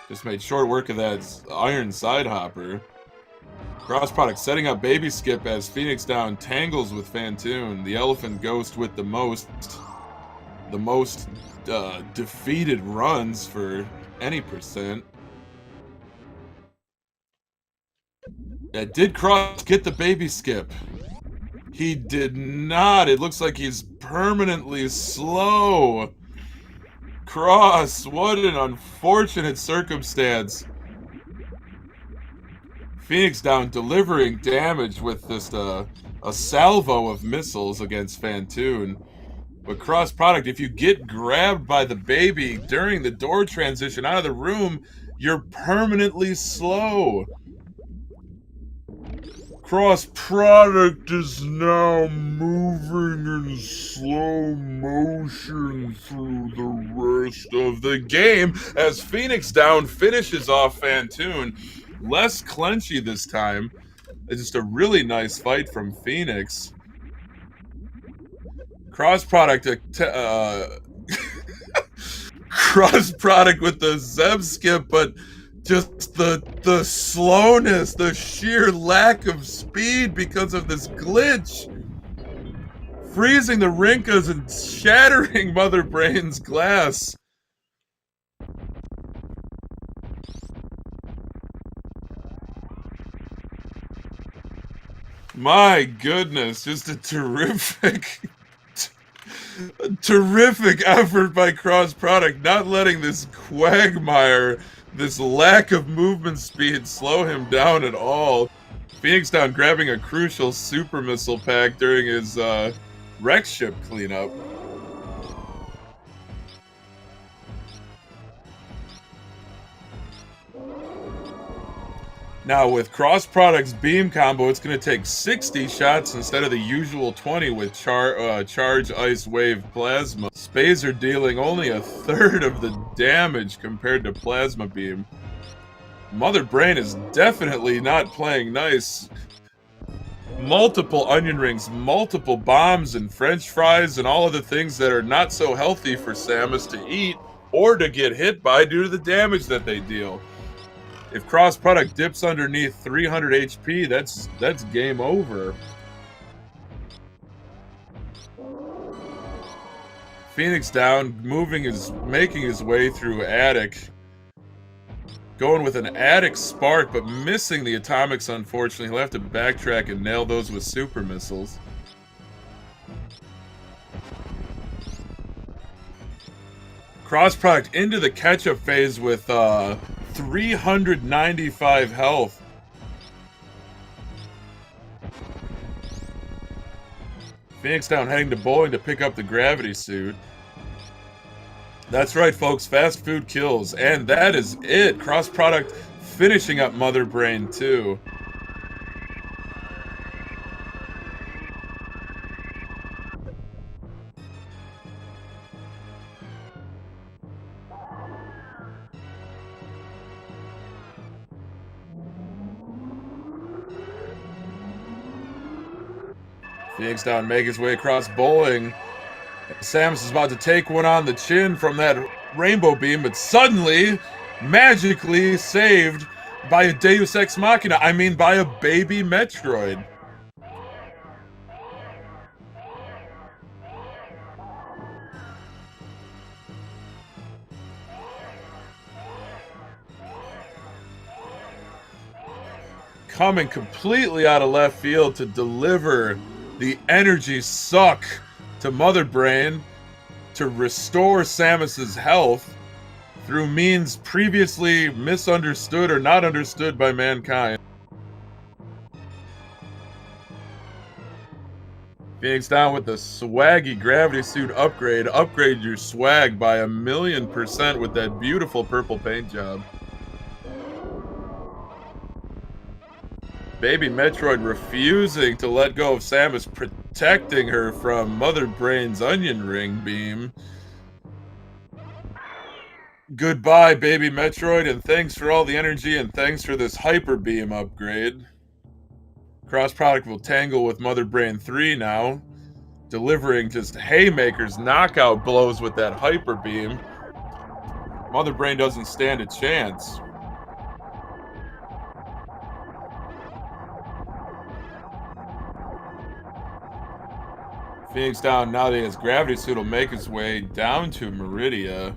Just made short work of that iron side hopper. Cross product setting up Baby Skip as FenixDown tangles with Fantoon, the elephant ghost with the most defeated runs for any percent. Did Cross get the Baby Skip? He did not. It looks like he's permanently slow. Cross, what an unfortunate circumstance. FenixDown delivering damage with just a salvo of missiles against Fantoon. But Cross product, if you get grabbed by the baby during the door transition out of the room, you're permanently slow. Cross product is now moving in slow motion through the rest of the game as FenixDown finishes off Fantoon. Less clenchy this time. It's just a really nice fight from Phoenix. Cross product cross product with the Zeb skip, but just the slowness, the sheer lack of speed because of this glitch. Freezing the Rinkas and shattering Mother Brain's glass. My goodness, just a terrific effort by Cross Product, not letting this quagmire, this lack of movement speed slow him down at all. FenixDown grabbing a crucial super missile pack during his wreck ship cleanup. Now with Cross Product's beam combo, it's going to take 60 shots instead of the usual 20 with Charge Ice Wave Plasma. Spays are dealing only a third of the damage compared to Plasma Beam. Mother Brain is definitely not playing nice. Multiple onion rings, multiple bombs and french fries and all of the things that are not so healthy for Samus to eat or to get hit by due to the damage that they deal. If Cross Product dips underneath 300 HP, that's game over. FenixDown making his way through Attic. Going with an Attic Spark, but missing the atomics, unfortunately. He'll have to backtrack and nail those with super missiles. Cross Product into the catch-up phase with 395 health. FenixDown heading to bowling to pick up the gravity suit. That's right, folks. Fast food kills. And that is it. Cross Product finishing up Mother Brain too. FenixDown make his way across bowling. Samus is about to take one on the chin from that rainbow beam, but suddenly, magically saved by a Deus Ex Machina. I mean, by a baby Metroid. Coming completely out of left field to deliver the energy suck to Mother Brain to restore Samus's health through means previously misunderstood or not understood by mankind. FenixDown with the swaggy gravity suit upgrade. Upgrade your swag by 1,000,000% with that beautiful purple paint job. Baby Metroid refusing to let go of Samus, protecting her from Mother Brain's onion ring beam. Goodbye, Baby Metroid, and thanks for all the energy, and thanks for this Hyper Beam upgrade. Cross Product will tangle with Mother Brain 3 now, delivering just haymakers, knockout blows with that Hyper Beam. Mother Brain doesn't stand a chance. FenixDown, now that his gravity suit, will make his way down to Meridia.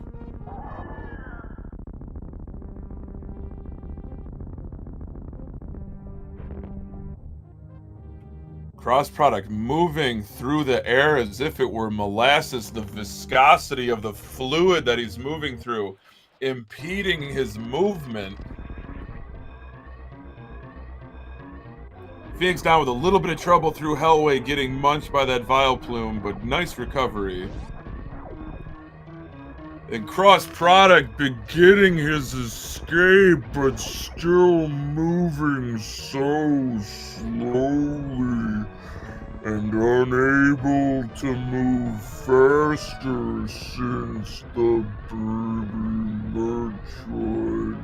Cross Product moving through the air as if it were molasses, the viscosity of the fluid that he's moving through, impeding his movement. FenixDown with a little bit of trouble through Hellway, getting munched by that Vileplume, but nice recovery. And Cross Product beginning his escape, but still moving so slowly and unable to move faster since the baby Metroid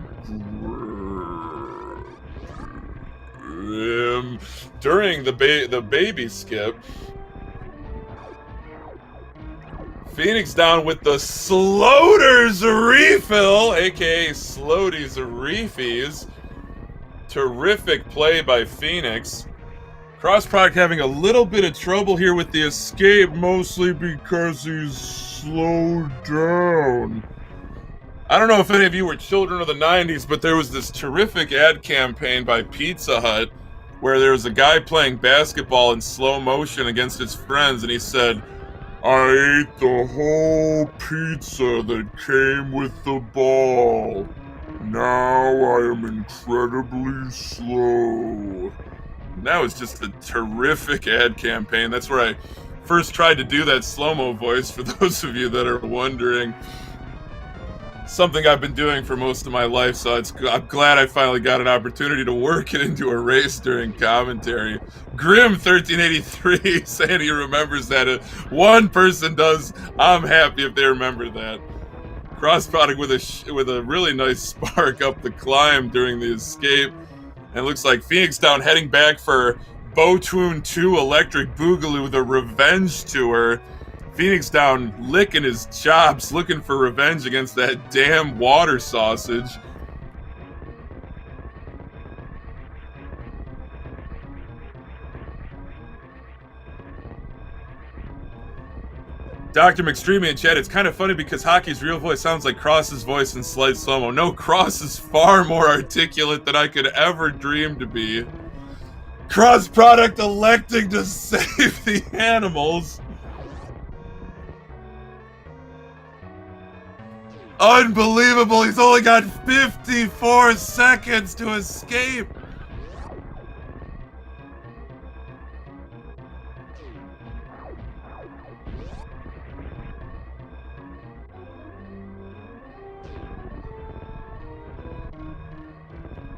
grabbed him during the baby skip. FenixDown with the Sloater's refill, aka Sloaty's refees. Terrific play by Phoenix. Cross Product having a little bit of trouble here with the escape, mostly because he's slowed down. I don't know if any of you were children of the 90s, but there was this terrific ad campaign by Pizza Hut where there was a guy playing basketball in slow motion against his friends, and he said, "I ate the whole pizza that came with the ball. Now I am incredibly slow." And that was just a terrific ad campaign. That's where I first tried to do that slow-mo voice, for those of you that are wondering. Something I've been doing for most of my life, so I'm glad I finally got an opportunity to work it into a race during commentary. Grim1383 saying he remembers that. If one person does, I'm happy if they remember that. Cross Product with a really nice spark up the climb during the escape. And it looks like FenixDown heading back for Botoon 2 Electric Boogaloo, the revenge tour. FenixDown licking his chops, looking for revenge against that damn water sausage. Dr. McStreamy in chat, it's kind of funny because Hockey's real voice sounds like Cross's voice in slight slow-mo. No, Cross is far more articulate than I could ever dream to be. Cross Product electing to save the animals. Unbelievable, he's only got 54 seconds to escape.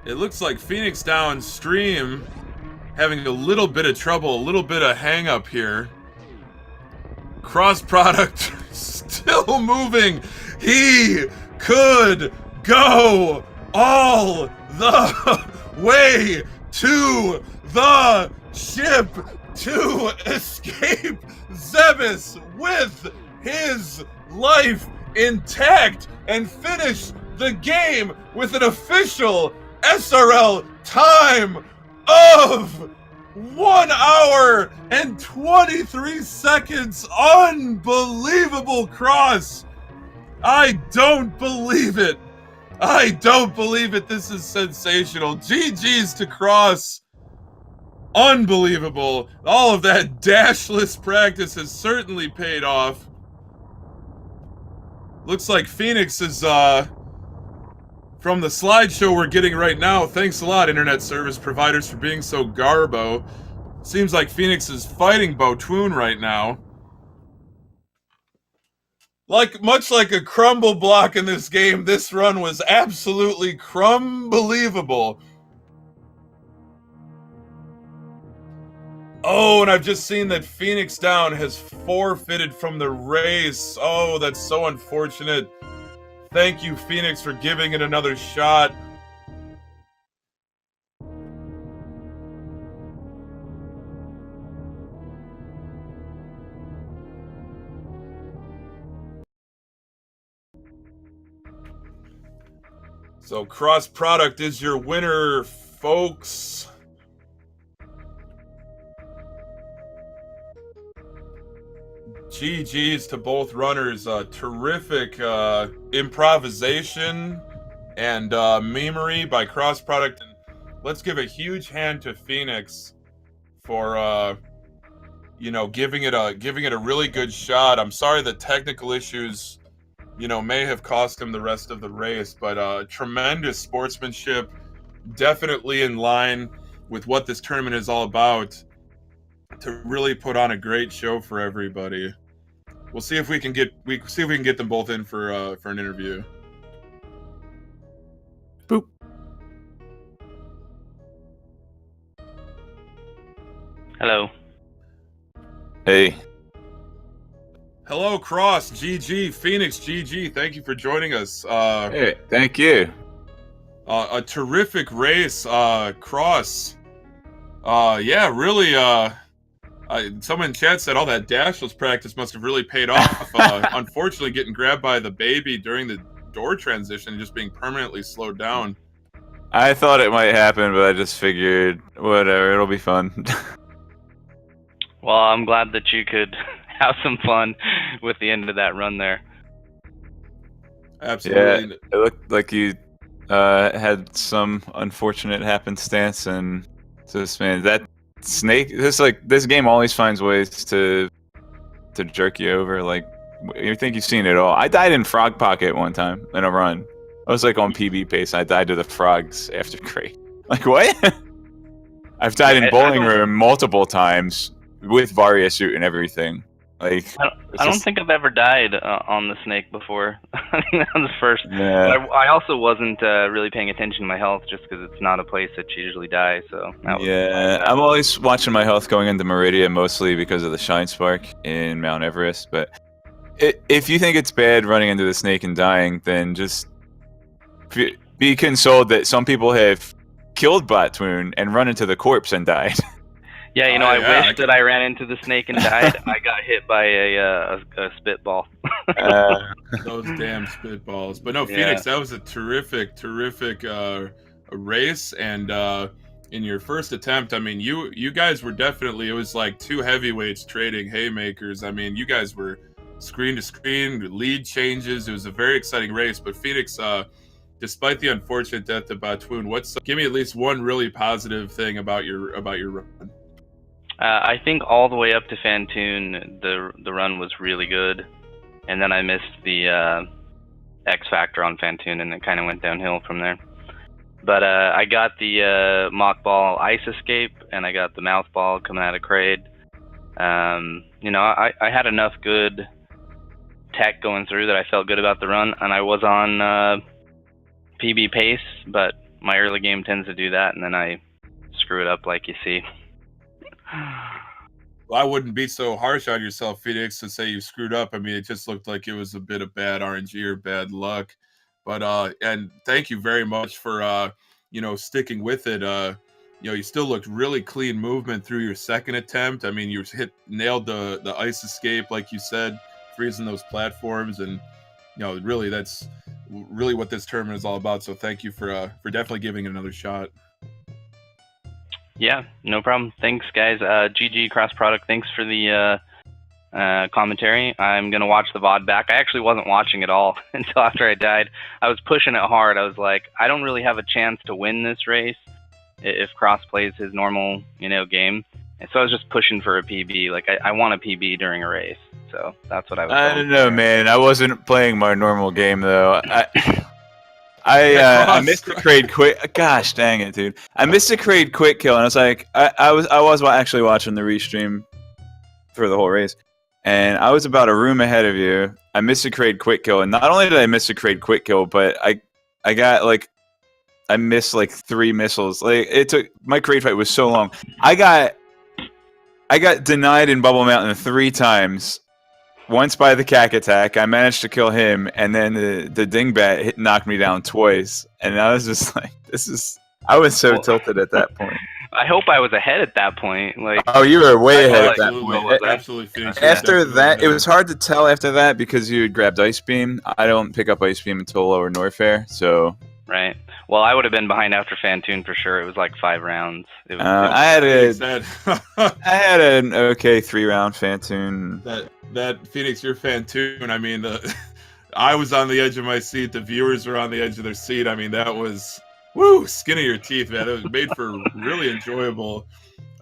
It looks like FenixDown stream having a little bit of trouble, a little bit of hang up here. Cross Product still moving. He could go all the way to the ship. to escape Zebus with his life intact and finish the game with an official SRL time of 1 hour and 23 seconds. Unbelievable, Cross. I don't believe it. I don't believe it. This is sensational. GG's to Cross. Unbelievable. All of that dashless practice has certainly paid off. Looks like Phoenix is, from the slideshow we're getting right now, thanks a lot, internet service providers, for being so garbo. Seems like Phoenix is fighting Botwoon right now. Much like a crumble block in this game, this run was absolutely crumbelievable. Oh, and I've just seen that FenixDown has forfeited from the race. Oh, that's so unfortunate. Thank you, Phoenix, for giving it another shot. So Cross Product is your winner, folks. GG's to both runners. Terrific improvisation and memery by Cross Product. And let's give a huge hand to Phoenix for giving it a really good shot. I'm sorry that technical issues may have cost him the rest of the race, but tremendous sportsmanship, definitely in line with what this tournament is all about, to really put on a great show for everybody. We'll see if we can get them both in for an interview. Boop. Hello. Hey. Hello, Cross, GG, Phoenix, GG. Thank you for joining us. Hey, thank you. A terrific race, Cross. Yeah, really. Someone in chat said all that dashless practice must have really paid off. Unfortunately, getting grabbed by the baby during the door transition and just being permanently slowed down. I thought it might happen, but I just figured, whatever, it'll be fun. Well, I'm glad that you could have some fun with the end of that run there. Absolutely. Yeah, it looked like you had some unfortunate happenstance, and just, man, that snake, this game always finds ways to jerk you over. Like, you think you've seen it all. I died in Frog Pocket one time in a run. I was like on PB pace. I died to the frogs after crate. Like, what? I've died in Bowling Room multiple times with Varia suit and everything. Like, I don't think I've ever died on the snake before. I think that was the first. Yeah. But I also wasn't really paying attention to my health, just because it's not a place that you usually die. So that was I'm always watching my health going into Meridia, mostly because of the Shine Spark in Mount Everest. But if you think it's bad running into the snake and dying, then just be consoled that some people have killed Botwoon and run into the corpse and died. Yeah, I wish that I ran into the snake and died. I got hit by a spitball. Those damn spitballs. But no, Phoenix, that was a terrific race. And in your first attempt, I mean, you guys were definitely, it was like two heavyweights trading haymakers. I mean, you guys were screen to screen, lead changes. It was a very exciting race. But Phoenix, despite the unfortunate death of Botwoon, give me at least one really positive thing about your run. I think all the way up to Fantoon, the run was really good, and then I missed the X Factor on Fantoon, and it kind of went downhill from there. But I got the Mock Ball Ice Escape, and I got the Mouth Ball coming out of Kraid. I had enough good tech going through that I felt good about the run, and I was on PB pace, but my early game tends to do that, and then I screw it up like you see. Well, I wouldn't be so harsh on yourself, Phoenix, to say you screwed up. I mean, it just looked like it was a bit of bad RNG or bad luck. But and thank you very much for sticking with it. you still looked really clean movement through your second attempt. I mean, you nailed the ice escape, like you said, freezing those platforms, and really that's really what this tournament is all about. So thank you for definitely giving it another shot. Yeah, no problem. Thanks, guys. GG Cross Product. Thanks for the commentary. I'm gonna watch the VOD back. I actually wasn't watching it all until after I died. I was pushing it hard. I was like, I don't really have a chance to win this race if Cross plays his normal, game. And so I was just pushing for a PB. Like I want a PB during a race. So that's what I was. I don't know, man. I wasn't playing my normal game though. I missed the Kraid quick. Gosh dang it, dude! I missed the Kraid quick kill, and I was like, I was actually watching the restream for the whole race, and I was about a room ahead of you. I missed the Kraid quick kill, and not only did I miss the Kraid quick kill, but I missed like 3 missiles. Like it took my Kraid fight was so long. I got denied in Bubble Mountain 3 times. Once by the CAC attack, I managed to kill him, and then the dingbat knocked me down twice, and I was just like, I was so tilted at that point. I hope I was ahead at that point. Oh, you were way ahead at that point. Absolutely. After that, it was hard to tell after that because you had grabbed Ice Beam. I don't pick up Ice Beam until lower Norfair, so. Right. Well, I would have been behind after Fantoon for sure. It was like 5 rounds. I had an okay 3-round Fantoon. That Phoenix, your Fantoon. I mean, I was on the edge of my seat. The viewers were on the edge of their seat. I mean, that was skin of your teeth, man. It was made for a really enjoyable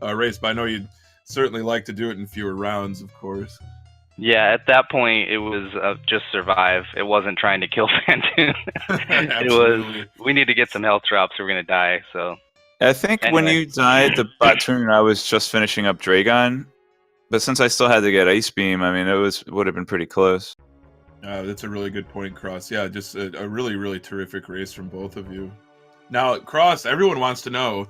race. But I know you'd certainly like to do it in fewer rounds, of course. Yeah, at that point, it was just survive. It wasn't trying to kill Fantoon. It was, we need to get some health drops or we're going to die. So I think when you died the bot turn, I was just finishing up Dragon. But since I still had to get Ice Beam, I mean, would have been pretty close. That's a really good point, Cross. Yeah, just a really, really terrific race from both of you. Now, Cross, everyone wants to know,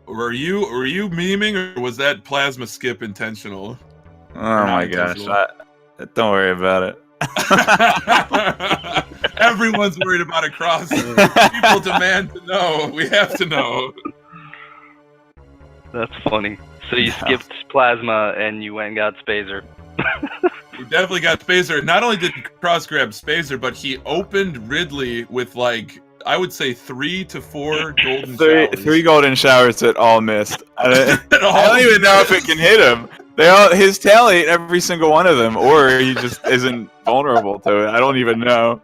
were you memeing or was that plasma skip intentional? Oh my gosh! Don't worry about it. Everyone's worried about it, Cross. People demand to know. We have to know. That's funny. So you skipped Plasma and you went and got Spazer. You definitely got Spazer. Not only did Cross grab Spazer, but he opened Ridley with I would say 3 to 4 golden showers. 3 golden showers that all missed. I don't even know if it can hit him. His tail ate every single one of them, or he just isn't vulnerable to it. I don't even know.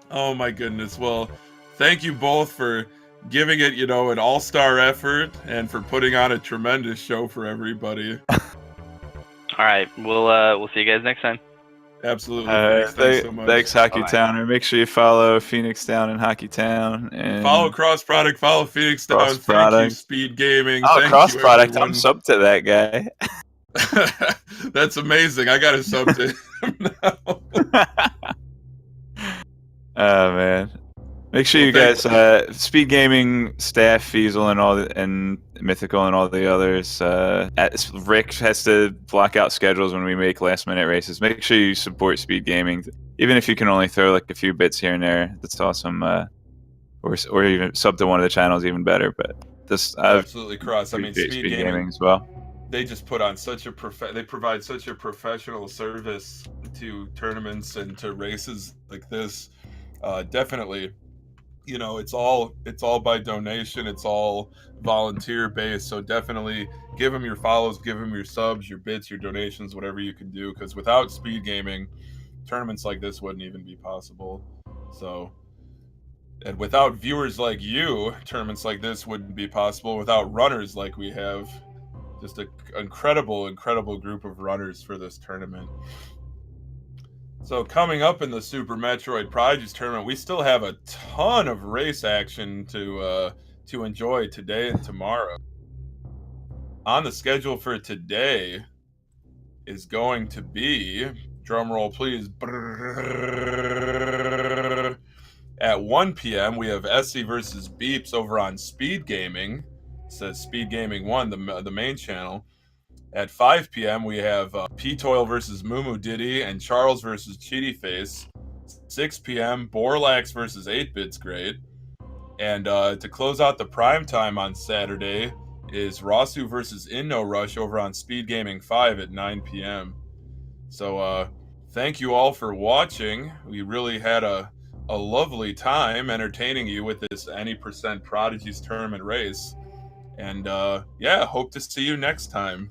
Oh my goodness. Well, thank you both for giving it, an all-star effort and for putting on a tremendous show for everybody. All right, we'll see you guys next time. Absolutely. Thanks so much. Thanks, Hockey Towner. Make sure you follow FenixDown and Hockey Town. And follow Cross Product. Follow FenixDown. Thank you, Speed Gaming. Oh, Cross Product. I'm sub to that guy. That's amazing. I got to sub to him now. Oh man. Make sure you guys, Speed Gaming staff, Feasel and Mythical and all the others. Rick has to block out schedules when we make last-minute races. Make sure you support Speed Gaming, even if you can only throw a few bits here and there. That's awesome. Or even sub to one of the channels, even better. But this absolutely, Cross. I mean, Speed Gaming as well. They just put on they provide such a professional service to tournaments and to races like this. Definitely. It's all by donation. It's all volunteer based. So definitely give them your follows, give them your subs, your bits, your donations, whatever you can do. Because without Speed Gaming, tournaments like this wouldn't even be possible. So, and without viewers like you, tournaments like this wouldn't be possible. Without runners like we have, just an incredible group of runners for this tournament. So coming up in the Super Metroid Prodigy Tournament, we still have a ton of race action to enjoy today and tomorrow. On the schedule for today is going to be, drum roll please, at 1 p.m. we have Essie versus Beeps over on Speed Gaming. It says Speed Gaming 1, the main channel. At 5 p.m., we have P-Toil versus Mumu Diddy and Charles versus Cheaty Face. 6 p.m., Borlax versus 8-Bits Grade. And to close out the prime time on Saturday is Rasu versus Inno Rush over on Speed Gaming 5 at 9 p.m. So thank you all for watching. We really had a lovely time entertaining you with this any percent Prodigies tournament race. And yeah, hope to see you next time.